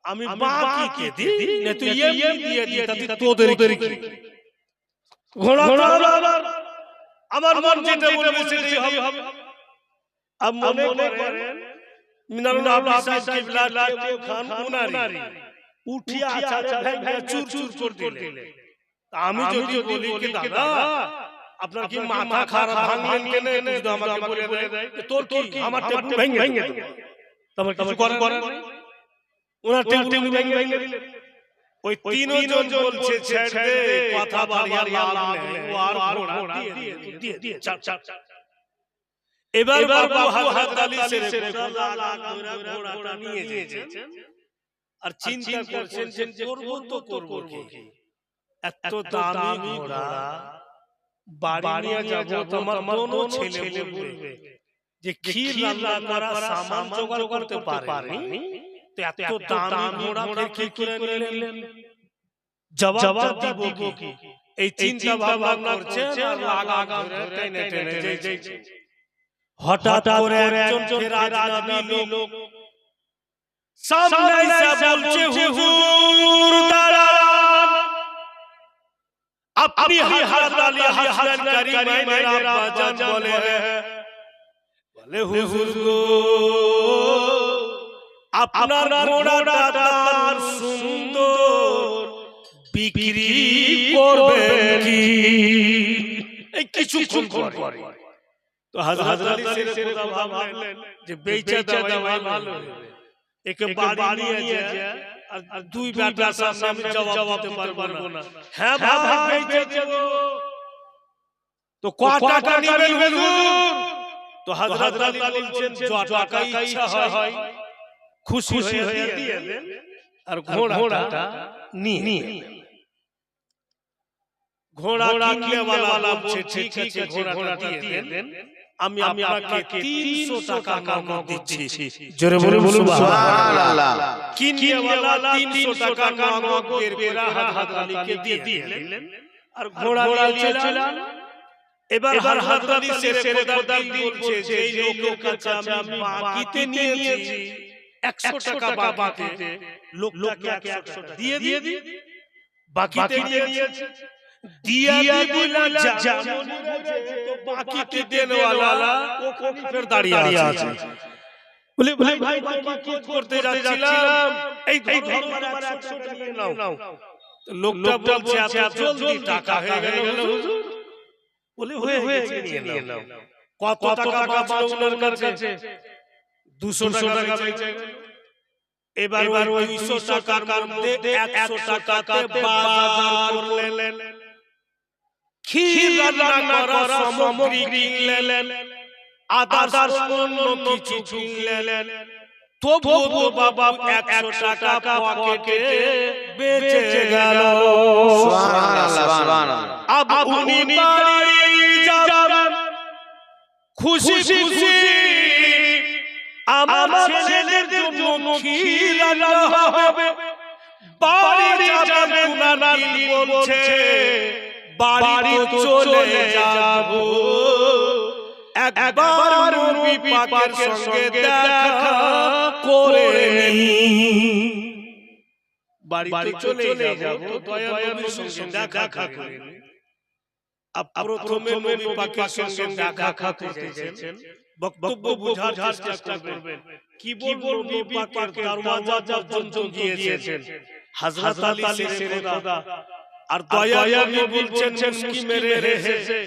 আমি বাকিতে দিই না তুই এমনি দিয়ে দিই তোদের কি ঘোড়াওয়ালা আমার মন যেটা বলবে সেটাই হবে আব মনে করেন মিনারুল আবদুল কিবলা কেউ খান উনারি উঠিয়া আচারে ভেঙে চুর চুর করে দিলে আমি যদি বলি কি দাদা আপনার কি মাথা খারাপ ভাঙলেন কেন যদি আমাকে বলে দেয় তোর কি আমার টেবিল ভেঙে দিল তোমার কিছু করেন ওনার টেবিল ভেঙে দিলেন ওই তিনজন বলছে ছেড়ে দে কথা বাড়িয়া লাভ নেই ও আর ঘোড়া দিয়ে চাপ এবার বাবু হযরত আলী শের খোদা ঘোড়াটা নিয়ে যাচ্ছেন আর চিন্তা করছেন যে করব তো করব কি এত দামি ঘোড়া বাড়ি নিয়ে যাব তোমার কোনো ছেলে বলবে যে ক্ষীর রান্না করা সামান জোগাড় করতে পারেনি তো এত দামি ঘোড়া ফের কি করে নিলেন জবাব দিব কি এই চিন্তা ভাবনা করছেন আর লাগা ধরে টেনে টেনে যাইছে হঠাৎ করে একজন ফেরাজি লোক সামনে এসে বলছে হুজুর দাঁড়ান আপনি হযরত আলী হাসান কারিমের আব্বা জান বলে হুজুর গো আপনার ঘোড়াটা তার সুন্দর বিক্রি করবেন কি এই কিছুক্ষণ পরে তো হযরত আলী শের খোদা ভাবলেন যে বেচা দেওয়াই ভালো একে বাড়ি নিয়ে যা আর দুই বেটার সামনে আমি জবাব দিতে পারবো না হ্যাঁ বাবা বেচা দেব তো কত টাকা নেবেন হুজুর তো হযরত আলী বলছেন যত টাকা ইচ্ছা হয় খুশি হয়ে দিয়ে দেন আর ঘোড়াটা নিয়ে ঘোড়া কিনলে वाला বলছে ঠিক আছে ঘোড়াটা দিয়ে দেন আমি আপনাকে 300 টাকা নগদ দিচ্ছি জোরে বলুন সুবহানাল্লাহ কিনলে वाला 300 টাকা নগদ বের করে হযরত আলীকে দিয়ে দিলেন আর ঘোড়া নিয়ে চলেন এবার হযরত আলী শের খোদা বলছে যে এই লোকের কাছে আমি বাকিতে নিয়েছি 100 টাকা বাকিতে লোকটাকে 100 টাকা দিয়ে বাকিতে নিয়েছি दिया दिला जामुनी रहे तो बाकी के देने वाला वो फिर दाঁড়িয়ে আছে বলে ভাই ভাই তোমাকে খোঁজ করতে যাচ্ছিলাম এই ধরো আমার 100 টাকা নিয়ে নাও তো লোকটা বলছে এত জলদি টাকা হয়ে গেল হুজুর বলে হয়ে গেছে নিয়ে নাও কত টাকা বাঁচলো ওনার কাছে 200 টাকা বেঁচে গেল এবার ওই 200 টাকার মধ্যে 100 টাকাতে বাজার করলেন ক্ষীর রান্না করা সামগ্রী কিনলেন আদার অন্য কিছু কিনলেন তবু বাবা 100 টাকা পকেটে বেঁচে গেল সুবহানাল্লাহ সুবহানাল্লাহ अब उन्हीं बाड़ी जाबन खुशी खुशी আমার ছেলের জন্য ক্ষীর রান্না হবে বাড়ি যাবেন নানি বলছে বাড়ি চলে যাব একবার নবী পাকের সঙ্গে দেখা করে নি বাড়ি চলে যাব দয়ার নবীর সঙ্গে দেখা করে নি প্রথমে নবী পাকের সঙ্গে দেখা করতে যাচ্ছেন বক্তব্য বোঝার চেষ্টা করবেন কি বলবো নবী পাকের দরওয়াজা পর্যন্ত গিয়েছেন হযরত আলী শেরে খোদা আর দয়া নবী বলছেন কি মেরে হেসে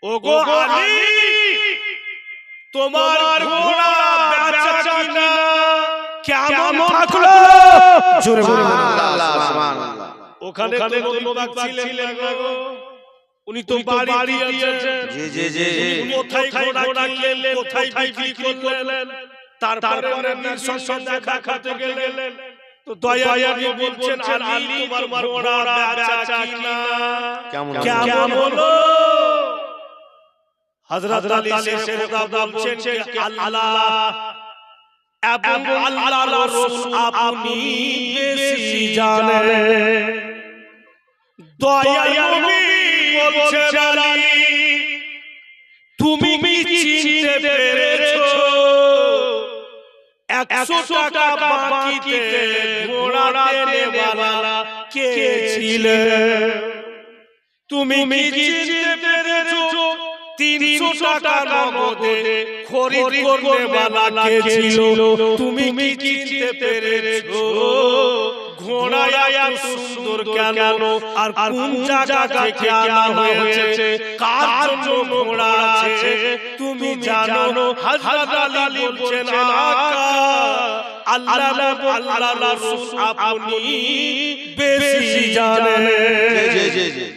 ওগো আলী তোমার ঘোড়া বেচা কিনা কেমন থাকলো জোরে বলুন সুবহানাল্লাহ সুবহানাল্লাহ ওখানে নবী পাক ছিলেন না গো উনি তো বাড়ি আছেন জি জি জি কোথায় ঘোড়া কিনলেন কোথায় বিক্রি করলেন তারপরে নবীর সঙ্গে দেখা করতে গেলেন তো দয়া নবী বলছেন আলী তোমার ঘোড়া বেচা কিনা কেমন হলো হযরত আলী শেরে খোদা বলছেন যে আল্লাহ এবং আল্লাহর রাসূল আপনি বেশি জানেন দয়া নবী বলছেন আলী তুমি কি চিনতে পেরেছো 100 টাকা বাকিতে ঘোড়া দেনেওয়ালা কে ছিল তুমি কি চিনতে পেরেছো 300 টাকা নগদে খরিদ করনেওয়ালা কে ছিল তুমি কি চিনতে পেরেছো ঘোড়া এত সুন্দর কেন আর কোন জায়গা থেকে আনা হয়েছে কার জন্য ঘোড়া আছে তুমি জানো হযরত আলী বলছেন আকা আল্লাহ রাসূল আপনি বেশি জানেন জি জি জি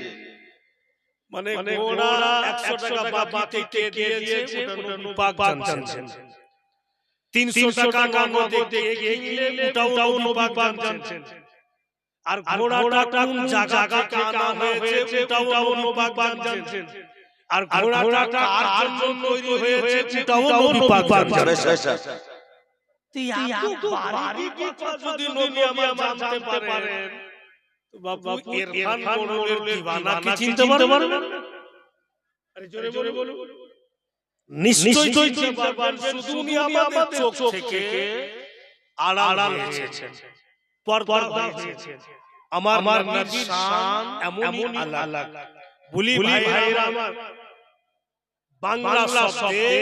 মানে ঘোড়া 100 টাকা বাকিতে কে দিয়েছে ওটা নবী পাক জানছেন 300 টাকা নগদে কিনলে ওটাও নবী পাক জানছেন আর ঘোড়াটা কোন জায়গা থেকে আনা হয়েছে ওটাও নবী পাক জানছেন আর ঘোড়াটা কার জন্য তৈরি হয়েছে ওটাও নবী পাক জানছেন এত বাড়ি কথা যদি নবী আমার জানতে পারেন তো বাবু ইরফান মোড়লের দিওয়ানা কি চিনতে পারবেন আরে জোরে জোরে বলুন নিশ্চয়ই চিনতে পারবেন শুধু উনি আমাদের চোখ থেকে আড়াল হয়েছেন পর্দা হয়েছেন আমার নবীর শান এমনই আলাদা বলি ভাইরা আমার বাংলা শব্দে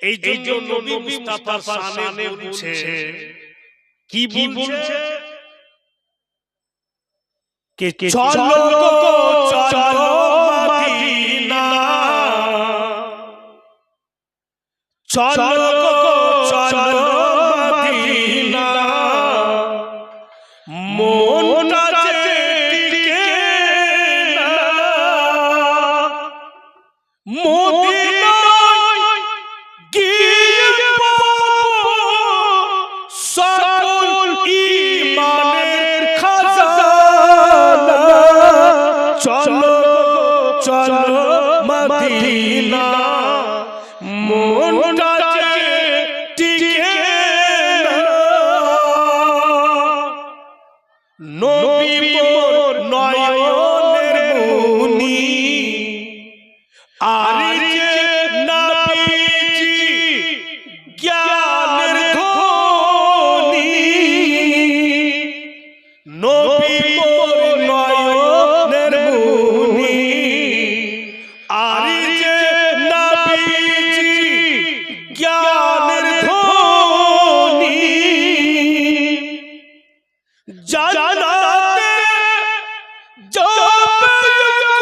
এই জন্য নবী মুস্তাফার শানে বলছে কি বলছে কে চলো চলো মদিনা চলো চলো মদিনা মনটা যে টিকে না মদিনায় গিয়ে সকল ঈমানের খাজানা চলো চলো মদিনা মনটা যে টিকে না নবী মোর নয়নের মনি আর যে নবীজি জ্ঞানের ধনি জান্নাতে যাবে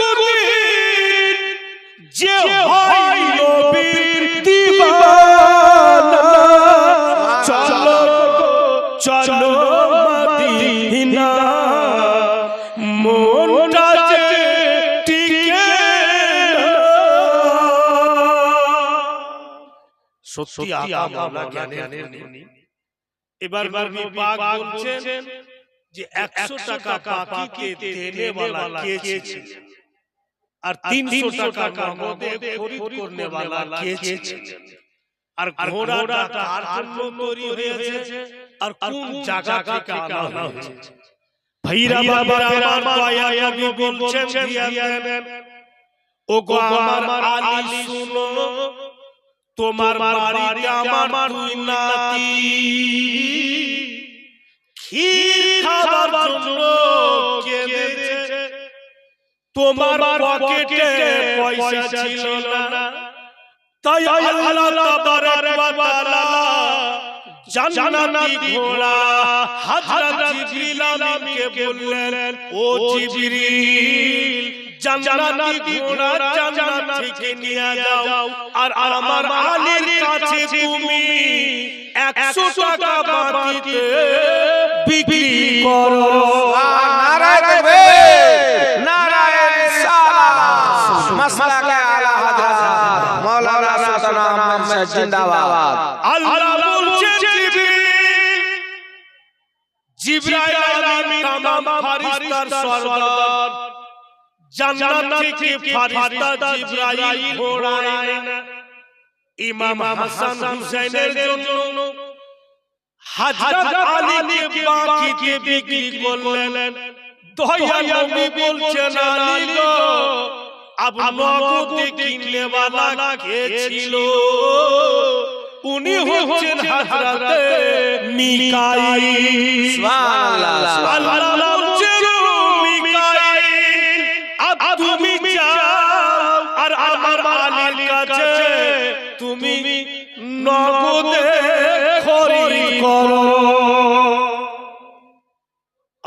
একদিন যে হয় নবীর দিওয়ানা চলো চলো মদিনা মনটা যে টিকে না সত্যি আকা মাওলা জ্ঞানের ধনী এবার নবী পাক বলছেন যে 100 টাকা বাকিতে দেনে वाला কে ছিল আর 300 টাকা নগদে খরিদ করনে वाला কে ছিল আর ঘোড়াটা কার জন্য তৈরি হয়েছে আর কোন জায়গা থেকে আনা হয়েছে ভাইরা বাবারা আমার দয়া নবী বলছেন দিয়া দেন ও গো আমার আলী শুনো তোমার বাড়িতে আমার দুই নাতি ক্ষীর খাবার জন্য কেঁদেছে তোমার পকেটে পয়সা ছিল না তাই আল্লাহ তাবারক ওয়া তাআলা জান্নাতি ঘোড়া হযরত জিবরিল আমিনকে বললেন ও জিবরিল জান্নাতি ঘোড়া জান্নাত থেকে নিয়ে যাও আর আমার আলীর কাছে তুমি 100 টাকা বাকিতে বিক্রি করো নারায়ে তাকবীর নারায়ে রিসালাত মাসলাকে আলা হযরত মাওলানা সুলতান আহমদ জিন্দাবাদ আল্লাহ বলছেন জিবরাইল আমিন तमाम ফেরেশতার সরদার জান্নাত থেকে ফেরেশতা জিবরাইল ঘোড়ায় না ইমাম হাসান হুসাইনের জন্য হযরত আলীকে বাকিতে বিক্রি করলেন দয়াল নবী বলছেন আলী গো আব নগদে কিনলে वाला কে ছিল উনি হচ্ছেন হযরত মিকাইল সুবহানাল্লাহ আল্লাহ বলছেন মিকাইল আব তুমি যাও আর আমার আলীর কাছে তুমি নগদে খরিদ করো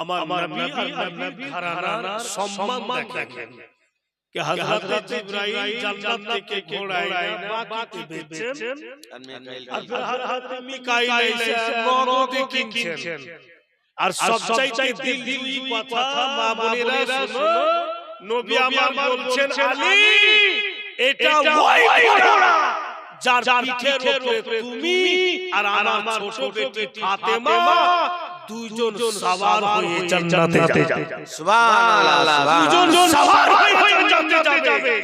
আমার নবী আর নবী ঘরানা সম্মান দেখেন कि हजरत जिब्राइल जन्नत থেকে ঘোড়ায় না বাকিতে বেচেন আর হযরত মিকাইল এসে নগদে কিনছেন আর সবচাইতে দিলজুই কথা মা বোনেরা শুনো নবী আমার বলছেন আলী এটা ওই ঘোড়া যার পিঠের উপরে তুমি আর আমার ছোট বেটি ফাতেমা দুইজন সওয়ার হয়ে জান্নাতে যাবে সুবহানাল্লাহ দুইজন সওয়ার হয়ে জান্নাতে যাবে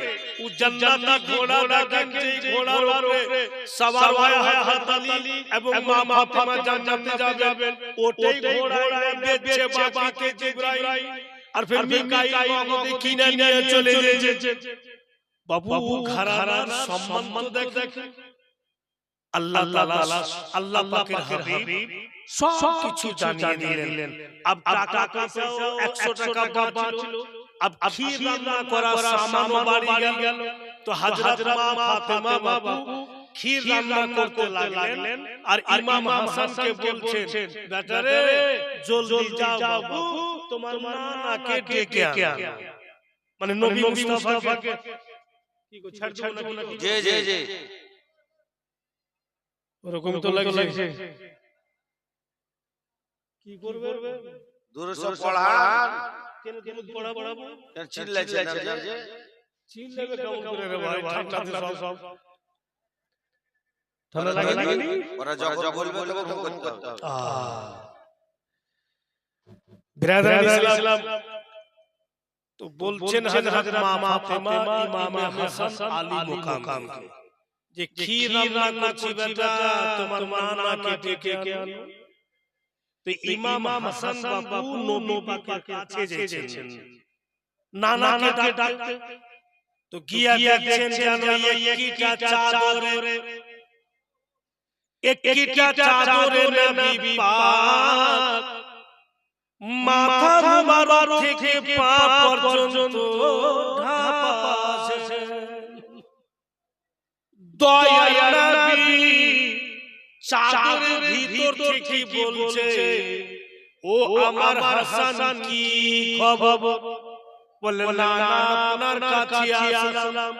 ও জান্নাতি ঘোড়া দেখেন যেই ঘোড়ার উপরে সওয়ার হয়ে হযরত আলী এবং মা ফাতেমা জান্নাতে যাবেন ওটাই ঘোড়ায় বেচে বাকিতে জিবরাইল আর ফির মিকাইল নগদে কিনে নিয়ে চলে গেছে বাবু ঘরানার সম্মান দেখেন আল্লাহ তাআলা আল্লাহ পাকের হাবিব সব কিছু জানিয়ে দিলেন अब টাকা কাছেও 100 টাকা বাঁচলো अब ক্ষীর রান্না করা সামানও বাড়ি গেল তো হযরত মা ফাতেমা বাবু ক্ষীর রান্না করতে লাগলেন আর ইমাম হাসানকে বলছেন বেটা রে জলদি যাও বাবু তোমার নানাকে ডেকে আন মানে নবী মুস্তাফাকে কি কো ছাড় দেব নাকি জি জি জি ওরকম তো লাগছে কি করবে দুরূদ পড়ান কেন দুরূদ পড়াবো চিল্লাইছে না যে চিল্লাবে কেমন করে রে ভাই ঠান্ডাতে সব ঠান্ডা লাগেনি ওরা যখন বলবে তখন করতে হবে বিরাদার ইসলাম তো বলছেন হযরত মা ফাতেমা ইমাম হাসান আলী মুকাম যে ক্ষীর রান্না করছি বেটা তোমার নানাকে ডেকে আনো তো ইমাম হাসান বাবু নবী পাকের কাছে এসেছেন নানাকে ডাকতে তো গিয়া দেখছেন যেন একটা চাদরে নবী পাক মাথা মুবারক থেকে পা পর্যন্ত ঢাকা আছে দয়া নবী চাদরের ভিতর থেকে বলছে ও ও আমার হাসান কি খবর? বললেন না না, আপনার কাছে আসলাম।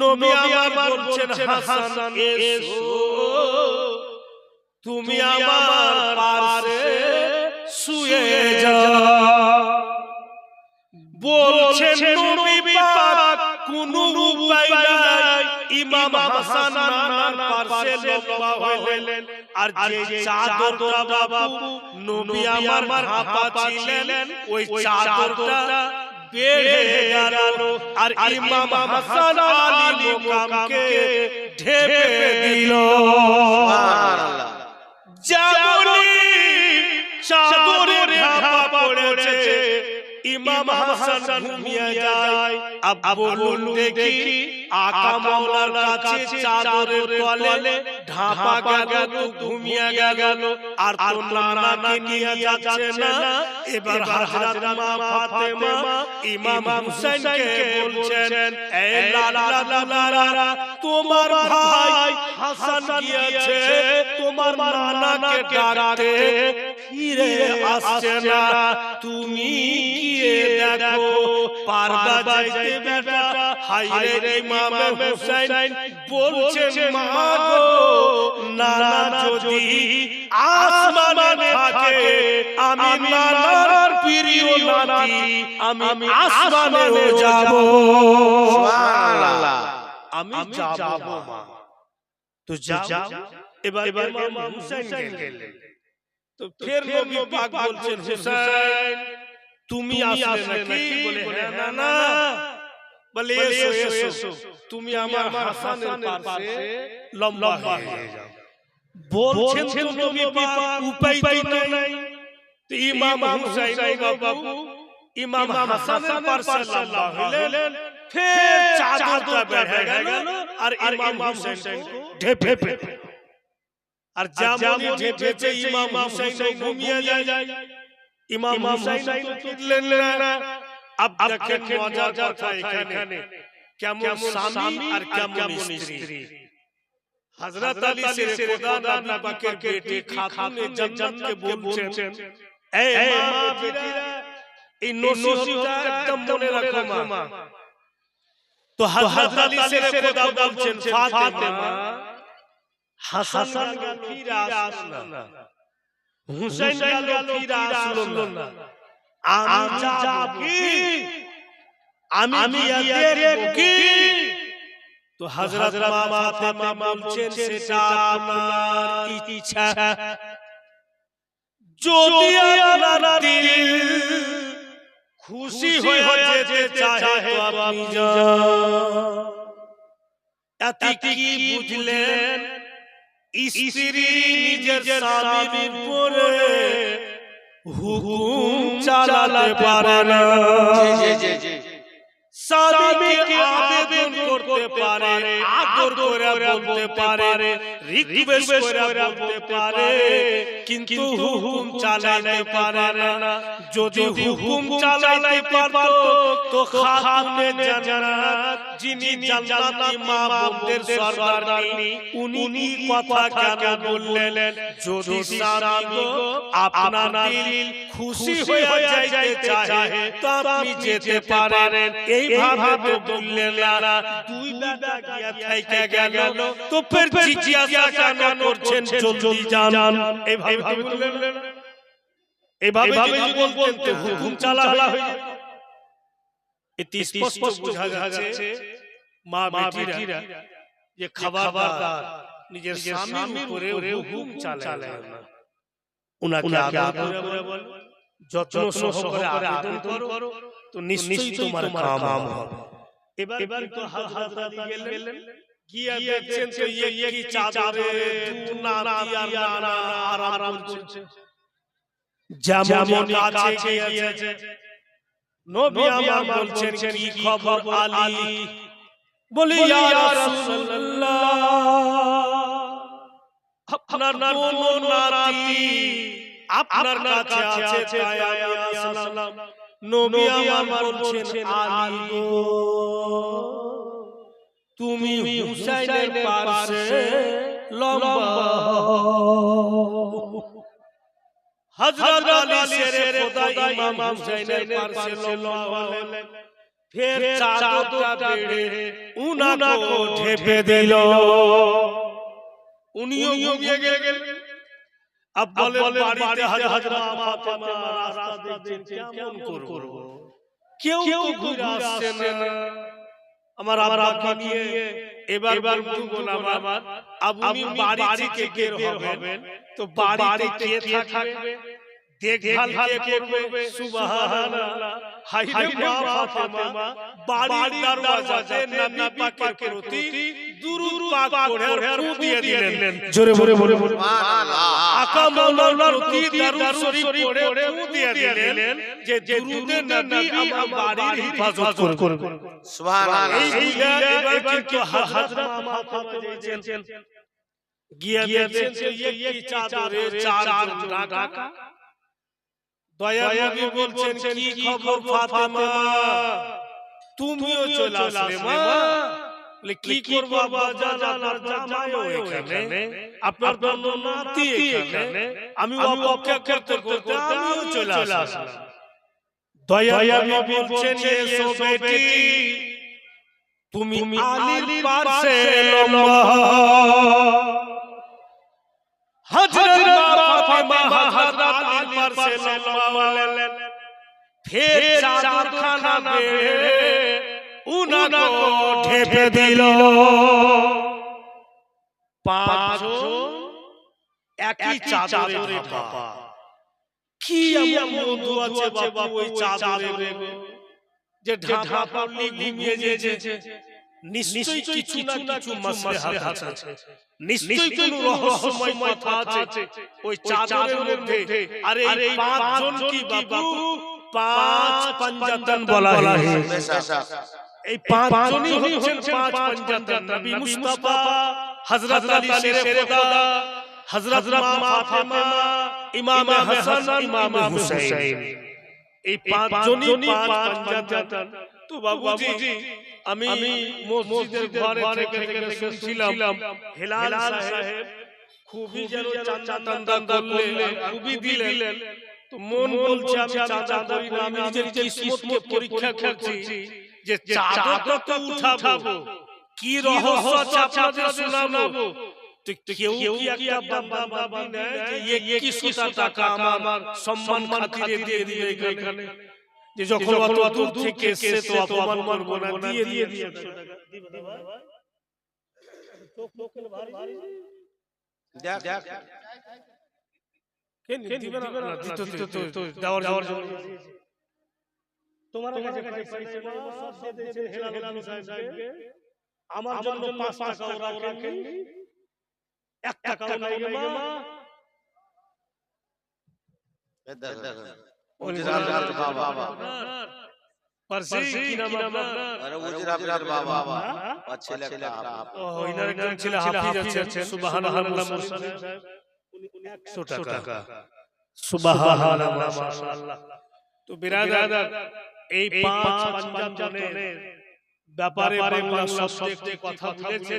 নবী আমার বলছেন হাসান এসো, তুমি আমার পাশে শুয়ে যাও। বলছেন নবী পাক কোন উপায় নাই, ইমাম হাসান নানার পাশে লম্বা হইলেন। আর যে চাদরটা বাবু নবী আমার ঢাপাচ্ছিলেন, ওই চাদরটা বেড়ে গেল আর ইমাম হাসান আলী মোকামকে ঢেকে দিল। সুবহানাল্লাহ। যেমনই চাদরে ঢাকা পড়েছে, ইমাম হাসান ঘুমিয়ে যায়। আব বলুন দেখি, আকা মাওলার কাছে চাদরের তলে ঢাকা গেল, ঘুমিয়ে গেল, আর তো নানাকে নিয়ে যাচ্ছে না। এবার হযরত মা ফাতেমা ইমাম হুসাইনকে বলছেন, এই লালা লালা, তোমার ভাই হাসান গিয়েছে তোমার নানাকে ডাকতে, ফিরে আসছে না, তুমি গিয়ে দেখো পারবা যাইতে বেটা? হায় রে ইমাম হুসাইন বলছেন, মা গো, নানা যদি আসমানে থাকে, আমি নানার প্রিয় নাতি, আমি আসমানেও যাব। সুবহানাল্লাহ। আমি যাব মা। তো যাও। এবার ইমাম হুসাইন গেলেন। তো ফের নবী পাক বলছেন, হুসাইন তুমি আসলে নাকি? বলে হ্যাঁ না। বলে এসো এসো, তুমি আমার হাসানের পাশে লম্বা হয়ে যাও। বলছেন তো নবী পাক, উপায় তো নাই। তো ইমাম হুসাইন বাবু ইমাম হাসানের পাশে লম্বা হলেন, ফের চাদরটা বেড়ে গেল আর ইমাম হুসাইন ঢেপে। আর যেমনই ঢেপেছে ইমাম হুসাইন ঘুমিয়ে যায়। ইমাম হুসাইন উঠলেন না। আব দেখেন মজার কথা এখানে, কেমন স্বামী আর কেমন স্ত্রী। হযরত আলী শেরে খোদা নবী পাকের বেটি খাতুনে জান্নাতকে বলছেন, এই মা বেটিরা, এই নসিহতটা একদম মনে রাখো মা। তো হযরত আলী শেরে খোদা বলছেন, ফাতেমা হাসান গেল ফিরে আসলো না, হুসাইন গেল ফিরে আসলো না, আমি যাব কি? আমি গিয়ে দেখব কি? তো হযরত মা ফাতেমা বলছেন, সেটা আপনার ইচ্ছা, যদি আপনার দিল খুশি হয়ে যেতে চাহে তো আপনি যান। এতে কি বুঝলেন? স্ত্রী নিজের স্বামীর উপরে হুকুম চালাতে পারে না। জি। স্বামীকে আবেদন করতে পারে, আদর করে বলতে পারে, রিকোয়েস্ট করে বলতে পারে, কিন্তু হুকুম চালাতে পারে না। যদি হুকুম চালাতে পারতো তো খাতুনে জান্নাত, যিনি জান্নাতি মা বোনদের সরদারনি, উনি কথা কেন বললেন? যদি স্বামী গো আপনার দিল খুশি হয়ে যাইতে চাহে তো আপনি যেতে পারেন। এইভাবে তো বললেন না। দুই বেটা গিয়া থাইকা গেল, তো ফের জিজ্ঞাসা কেন করছেন জলদি যান? এইভাবে বললেন না। এইভাবে যদি বলতেন তো হুকুম চালা হয়ে যেত। এতে স্পষ্ট বোঝা যাচ্ছে মা বেটিরা যে খবরদার নিজের স্বামীর উপরে হুকুম চালায় না। উনাকে আদর করে বল, যত্ন সহকারে আবেদন করো, তো নিশ্চয়ই তোমার কাম হবে। এবার তো হযরত আলী গেলেন, গিয়া দেখছেন তো কি চাদরে দু নাতি আর নানা আরাম করছে। যেমন কাছে গিয়েছে, নবী আমার বলছেন, কি খবর আলী? বলি ইয়া রাসূলুল্লাহ, আপনার দোনো নাতি আপনার কাছে আছে, তাই আমি আসলাম। নবী আমার বলছেন, আলী গো, তুমি হুসাইনের পাশে লম্বা হও। हजरत अली शेर खुदा इमाम हुसैन पास से लम्बा फिर चादरটা বেড়ে উনাকো ঢেপে দিল উনিও ঘুমিয়ে গেলেন अब बोले बाड़ी हजरत फातिमा रास्ता देखছেন কেমন করব কেউ তো ঘুরে আসছে না আমার আব্বাকে নিয়ে এবার বলতো গোলাম আমার আপনি বাড়ি থেকে বের হবেন তো বাড়িতে কে থাকবে দেখভাল কে করবে সুবহানাল্লাহ হায় রে মা ফাতিমা বাড়ির দরওয়াজাতে নবী পাকের প্রতি দুরূদ পাক পড়ে ফু দিয়ে দিলেন জোরে জোরে বলে সুবহানাল্লাহ আকা মাওলানার প্রতি দরুদ শরীফ পড়ে ফু দিয়ে দিলেন যে দুরুদে নবী আমার বাড়ির হিফাজত করবে সুবহানাল্লাহ এবার কিন্তু হযরত মা ফাতিমা যাচ্ছেন গিয়ে দেখছেন এই চাদরে চারজন ঢাকা দয়া নবী বলছেন কি খবর ফাতিমা তুমিও চলে আসলে মা বলে কি করব আব্বা জানার জামাইও এখানে আপনার জন্য নাতি এখানে আমি অপেক্ষা করতে করতে আমিও চলে আসলাম দয়া নবী বলছেন এসো বেটি তুমি আলীর পাশে লম্বা हजरत फातिमा हजरत अली पर से लम्बा फिर चादर खाना बेड़े उनको ढेपे दिलो पांचों एक ही चादरे ढापा কি এমন বন্ধু আছে বাবু ওই চাদরে যে ঢাকা পড়লি ঘুমিয়ে যেছে নিশ্চয়ই কিছু না কিছু মাসলাহাত আছে নিশ্চয়ই কোনো রহস্যময় কথা আছে ওই চাদরের মধ্যে আরে এই পাঁচজন কি বাবু পাঁচ পাঞ্জাতন বলা হয় এই পাঁচজনই হচ্ছেন পাঁচ পাঞ্জাতন নবী মুস্তাফা হযরত আলী শের খোদা হযরত মা ফাতিমা ইমাম হাসান ইমাম হুসাইন এই পাঁচজনই পাঁচ পাঞ্জাতন তো বাবুজি আমি মসজিদের ঘরে থেকে শুনছিলাম হেলাল সাহেব খুবই যেন চাঁদা করলেন খুবই দিলেন তো মন বলছে আমি চাঁদা করি না আমি নিজের কিসমতকে পরীক্ষা করছি যে চাঁদাটা তো উঠাবো কি রহস্য আছে আপনাদের শোনাবো তো কেউ কি একটা বাবা নেয় যে 2100 টাকা আমার সম্মান খাতিরে দিয়ে দিবে এখানে যে যখন অত দূর থেকে এসে তো অপমান করবো না দিয়ে 100 টাকা দিবে না ভাই চোখ ভারী দেখ কেন দিবে না দিতে তো দেওয়ার জন্য তোমার কাছে পয়সা সব দিয়েছেন হেলাল সাহেবকে আমার জন্য 5 টাকা ওরা রাখেননি 1 টাকাও নাই রে মা উজিরার বাবা পারসি কি নাম আপনার আরে উজিরার বাবা আচ্ছা ছেলে ও ইনার একজন ছেলে হাফিজ আছেন সুবহানাল্লাহ মুসলিম সাহেব উনি 100 টাকা সুবহানাল্লাহ মাশাআল্লাহ তো বিরাদার এই পাঁচ পাঞ্জাতনের ব্যাপারে বাংলা শব্দে কথা বলেছে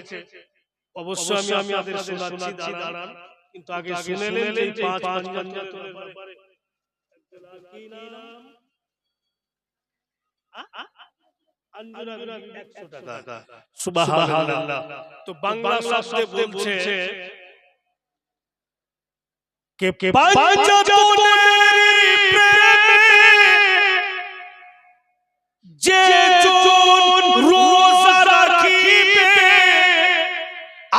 অবশ্যই আমি আপনাদের শোনাচ্ছি দাঁড়ান কিন্তু আগে শুনে নেন এই পাঁচ পাঞ্জাতনের ব্যাপারে কি নাম আঞ্জুরা 100 টাকা সুবহানাল্লাহ তো বাংলা শব্দে বলছে কে পাঞ্জাতনের প্রেমে যে জন রোজা রাখিবে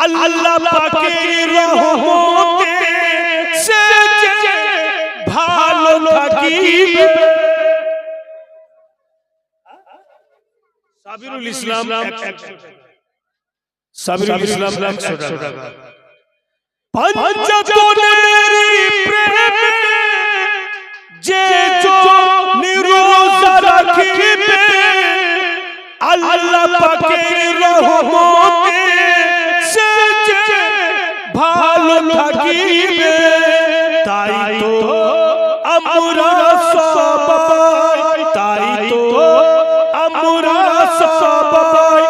আল্লাহ পাকের রহমতে সে যে ভালো থাকিবে সাবিরুল ইসলাম 100 টাকা পাঞ্জাতনের প্রেমে যে জন রোজা রাখিবে আল্লাহ পাকের রহমতে সে যে ভালো থাকিবে তাই তো আমরা সবাই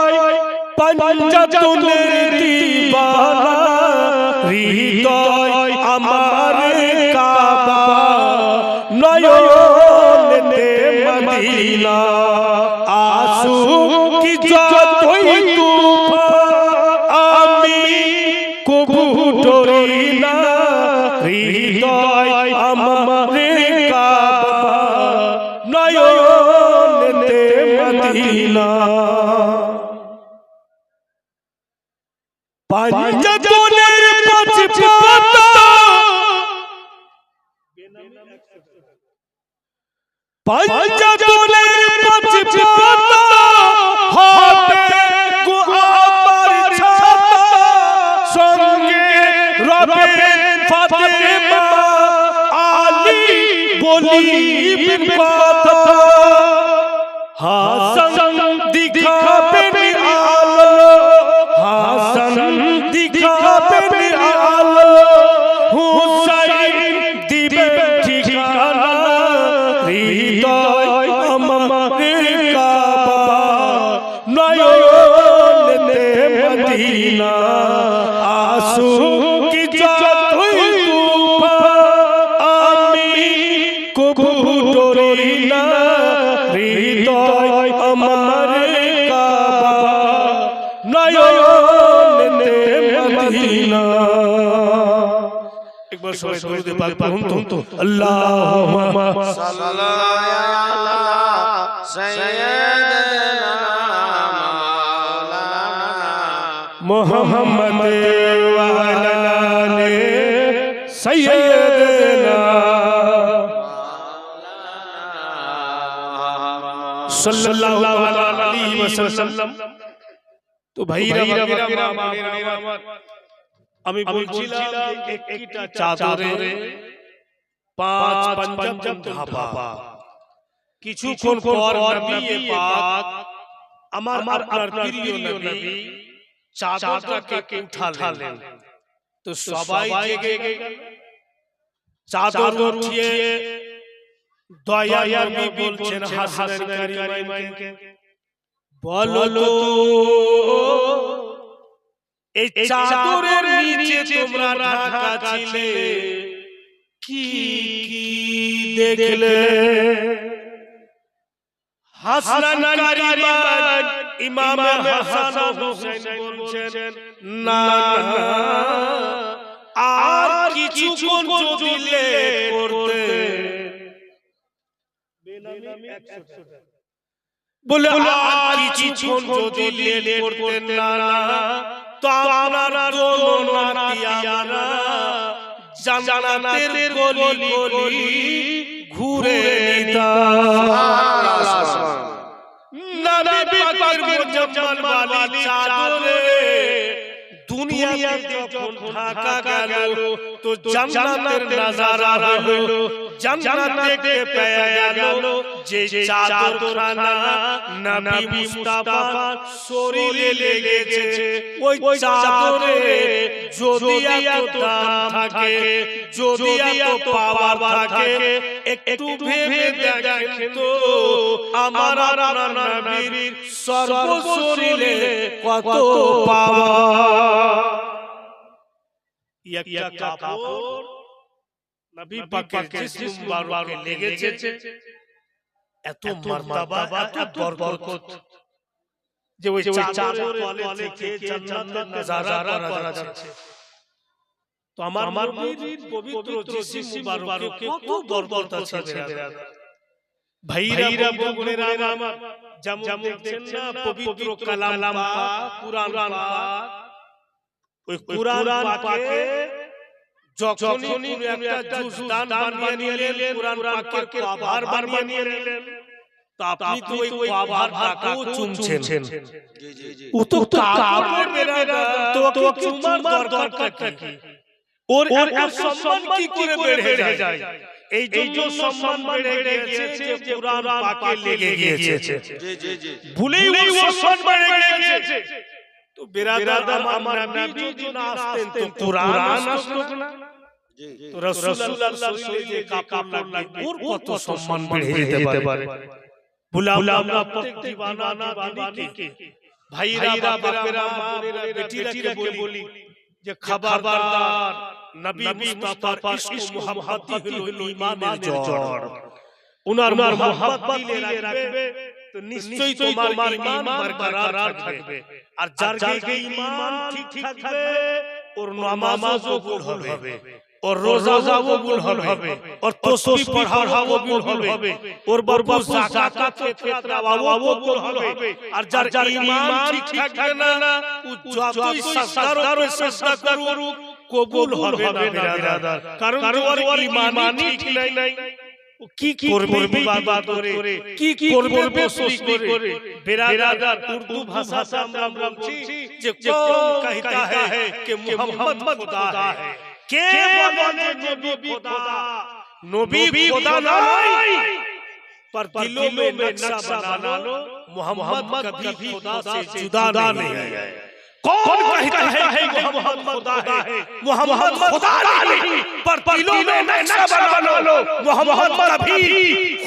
পাঞ্জাতনের দিবানা হৃদয় আমার কাবা নয়নেতে মদিনা আসু কি যতই তুফান আমি কবু ডরি না হৃদয় আমারে কাবা নয়নেতে মদিনা পাঞ্জাতনের পাঁচ পাতা পাঞ্জাতনের পাঁচ পাতা হাতে গো আমার ছাতা সঙ্গে রবে ফাতেমা আলী বলিবেন কথা হাসান দিখাবেন আলো হাসান দিখাবেন আলো হুসাইন দিবেন ঠিকানা হৃদয় আমারে কাবা নয়নেতে মদিনা আসু কি যতই তুফান আমি কবু ডরি না হৃদয় আমারে কাবা নয়নেতে মদিনা একবার সবাই দরুদ পাক পড়ুন তো আল্লাহুম্মা সাল্লাল্লাহু আলা সাইয়্যিদিনা মাওলানা মুহাম্মদ ওয়া আলা আলি সাইয়্যিদিনা সাল্লাল্লাহু আলাইহি ওয়াসাল্লাম তো ভাইরা আমার আমি বলছিলাম একটা চাদরে পাঁচ পাঞ্জাব ধাপা কিছুক্ষণ পর নবী পাক আমার আপনার প্রিয় নবী চাদরটাকে উঠালেন তো সবাই জেগে গেল চাদর উঠিয়ে দয়ার নবী বলছেন হাসান কারিমাইনকে বলো এই চাদরের নিচে তোমরা ঢাকা ছিলে কি কি দেখলে হাসান কারিমান ইমাম হাসান হুসাইন বলছেন না আর কিছুক্ষণ যদি লেট করতে বলে আর কিছুক্ষণ যদি লেট করতেন না তো আপনারা দোনো নাতিয়ারা জান্নাতের গলি গলি ঘুরে নিতাম নবী পাকের মুজাম্মাল वाली চাদরে দুনিয়াতে যখন ঢাকা গেল তো জান্নাতের নজারা হলো জান্নাত দেখতে পেয়ে গেল যে চাদরখানা নবী মুস্তাফা শরীরে লেগেছে ওই চাদরে যদি এত দাম থাকে যদি এত পাওয়ার থাকে একটু ভেবে দেখেন তো আমার আপনার নবীর সর্ব শরীরে কত পাওয়ার একটা কাপড় নবী পাকের জিসম মুবারকে লেগেছে এত মারতাবা এত বরকত যে ওই চাদরের তলে থেকে জান্নাতের নজারা করা যাচ্ছে তো আমার নবীর পবিত্র জিসম মুবারকে কত বরকত আছে ভাইরা বোনেরা আমার যেমন দেখছেন না পবিত্র কালাম পাক কুরআন পাক ওই কুরআন পাকে যখনই একটা জুজ দান বানিয়ে নিলেন কুরআন পাকের কভার বানিয়ে নিলেন তো আপনি তো ওই কভারটাকেও চুমছেন জি জি জি ও তো কাপড় মেরা তো চুমার দরকার কি ওর সম্মান কি করে বেড়ে যায় এই জন্য সম্মান বেড়ে গিয়েছে যে কুরআন পাকে লেগে গিয়েছে জি জি জি ভুলেই ও সম্মান বেড়ে গিয়েছে তো বিরাদার আমার নবী যদি না আসতেন তো কুরআন আসতো না জি তো রাসূলুল্লাহ শরীরে যে কাপড় লাগবে ওর কত সম্মান বেড়ে যেতে পারে বুলাম না প্রত্যেক দিওয়ানা দিওয়ানিকে ভাইরা বাপেরা মায়েরা বেটিরাকে বলি যে খবরদার নবী মুস্তাফার ইশক মুহাব্বত হলো ঈমানের জড়। উনার মুহাব্বত দিলে রাখবে তো নিশ্চয়ই তোমার ঈমান বরকরার থাকবে। আর যার ঈমান ঠিক থাকবে ওর নামাজও কবুল হবে, और रोजा वो कबूल হবে, और तस्बीह पढ़ा वो कबूल হবে, और बरबू ज़कात फितरा वो कबूल হবে। আর যার ঈমান ঠিক থাকবে না ও যতই সাজদার সাজদা করুক কবুল হবে না বিরাদার। কারণ ওর ঈমানই ঠিক নাই। ও কি করবে ইবাদত করে, কি করবে তসবিহ করে। বিরাদার উর্দু ভাষা আমরা বলছি যে কौन कहता है कि मोहम्मद खुदा है। কে বলে নবী খোদা? নবী খোদা নয়, पर दिलों में नक्शा बना लो मोहम्मद कभी खुदा से जुदा नहीं है। कौन कहता है कि मोहम्मद खुदा है? मोहम्मद खुदा नहीं, पर दिलों में नक्शा बना लो मोहम्मद कभी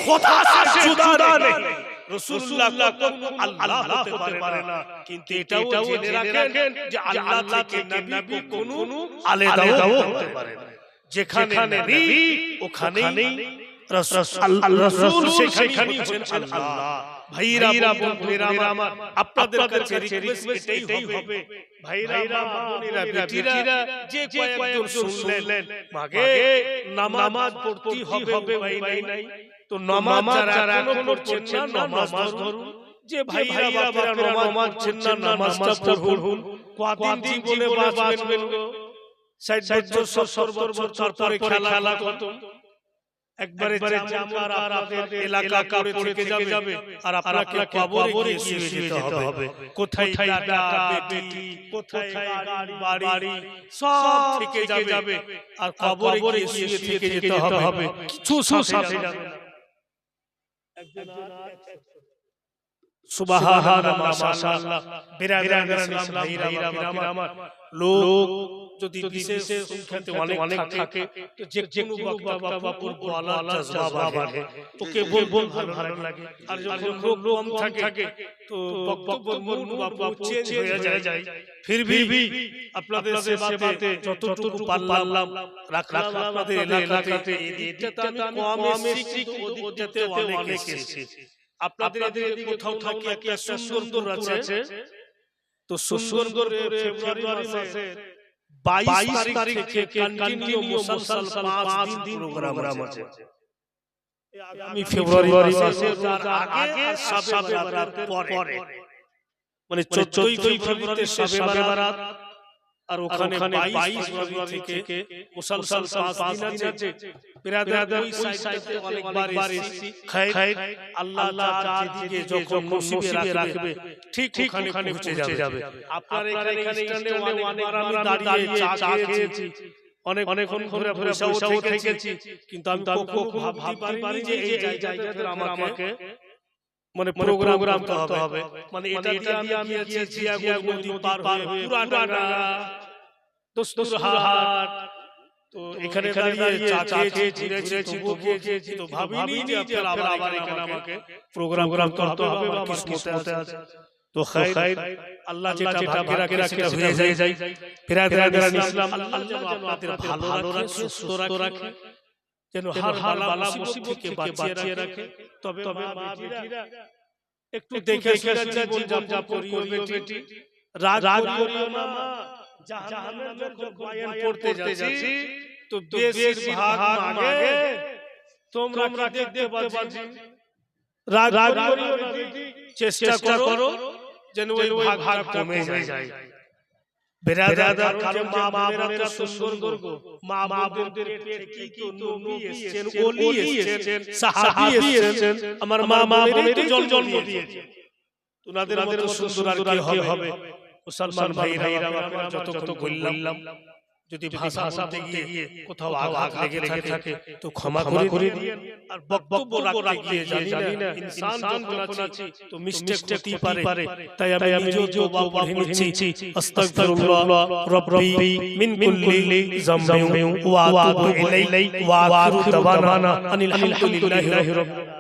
खुदा से जुदा नहीं। রাসূলুল্লাহ কখনো আল্লাহ হতে পারে না, কিন্তু এটাও জেনে রাখেন যে আল্লাহ থেকে নবী কোনো আলাদাও হতে পারে না। যেখানে নবী ওখানেই রাসূল, সেখানেই হচ্ছেন আল্লাহ। ভাইরা বোনেরা আমার, আপনাদের কাছে রিকোয়েস্ট এটাই হবে, ভাইরা বোনেরা বেটিরা যে কয়েকজন শুনলেন মাগে নামাজ পড়তে হবে ভাই নাই, তো নামাজ যারা এখনো পড়ছেন না নামাজ ধরুন। যে ভাইরা বাপেরা নামাজ পড়ছেন না নামাজটা পড়ুন। কদিন জীবনে বাঁচবেন গো? 60 বছর 70 বছর পরে খেলা খতম। একবারে জামার আপনাদের এলাকা পড়ে যাবে আর আপনাকে কবরে গিয়ে যেতে হবে। কোথায় দাদা বেটি, কোথায় বাড়ি সব থেকে যাবে আর কবরে গিয়ে থেকে যেতে হবে। কিছু সাথে যাবে না। সুবহানাল্লাহ মাশাআল্লাহ। বিরাদার ইসলাম ভাইরা আমার, লোক যদি বিশেষ সংখ্যাতে অনেক থাকে তো যে কোনো বক্তব্য বলার জবাব আছে, তোকে বলবো ভালো লাগে। আর যখন লোক কম থাকে তো বক্তব্যের মূল চেঞ্জ হয়ে যায়। फिर भी আপনাদের সেবাতে যতটুকু পারলাম রাখলাম আপনাদের এলাকাতে। এদিকটা আমি কম এসেছি, ওদিকটাতে অনেক এসেছি। আপনাদের এদিকে কোথাও থাকি একটা সুন্দর আছে, তো সুন্দর ফেব্রুয়ারি মাসে 22 তারিখ থেকে কন্টিনিউ মুসলসল 5 দিন প্রোগ্রাম আছে। আমি ফেব্রুয়ারি মাসে আগে আর শবে বরাতের পরে, মানে 14 ফেব্রুয়ারিতে শবে বরাত আর ওখানে 22 ফেব্রুয়ারি থেকে মুসলসল 5 দিন আছে। বিরাদার ওই সাইডে অনেকবার এসেছি। খাইর আল্লাহ যেদিকে যখন নসিবে রাখবে ঠিক ওখানে পৌঁছে যাবে। আপনার এখানে স্ট্যান্ডে অনেকবার আমি দাঁড়িয়ে চা খেয়েছি, অনেকক্ষণ ঘুরে বসেও থেকেছি, কিন্তু আমি কখনো ভাবতে পারিনি যে এই জায়গাতে আমাকে মানে প্রোগ্রাম করতে হবে। মানে এটা দিয়ে আমি গিয়েছি জিয়াগো নদী পার হয়ে পুরাডাঙ্গা দস্তুরহাট, তো এখানে দাঁড়িয়ে চা খেয়েছি, তবুও খেয়েছি, তো ভাবিনি যে আপনারা আবার এখানে আমাকে প্রোগ্রাম করতে হবে বা কিসমতে আছে। তো খাইর আল্লাহ যেটা ভাগ্যে রাখে সেটা হয়ে যায়। বিরাদার ইসলাম আল্লাহ যেন আপনাদের ভালো রাখে, সুস্থ রাখে, যেন হর বালা মুসিবত থেকে বাঁচিয়ে রাখে। তবে মা বেটিরা একটু দেখে জীবন যাপন করিও বেটি, রাগ করিও না। জাহান্নামের যখন বয়ান পড়তে যাচ্ছি তো বেশিরভাগ মাগে তোমরা দেখতে পাচ্ছি। রাগ করিও না বেটি, চেষ্টা করো যেন ওই ভাগ কমে যায়। বিরাদার কারণ মা বোনেরা তো সুন্দর গো, মা বোনদের থেকেই তো নবী এসেছেন, ওলি এসেছেন, সাহাবী এসেছেন, আমার মা বোনেরা জন্ম দিয়েছে। ওনাদের মতো সুন্দর আর কি হবে? মুসলমান ভাইরা আমরা যত বললাম, যদি ভাষা বলতে গিয়ে কোথাও আঘাত লেগে থাকে তো ক্ষমা করে দিন। আর বক্তব্য রাখতে গিয়ে জানি না ইনসান যখন আছি তো মিস্টেক হতেই পারে, তাই আমি নিজেও তওবা পড়ে নিচ্ছি। আস্তাগফিরুল্লাহ রাব্বি মিন কুল্লি যামবিন ওয়া আতুবু ইলাইহি ওয়া আখিরু দাওয়ানা আনিল হামদুলিল্লাহি রাব্বিল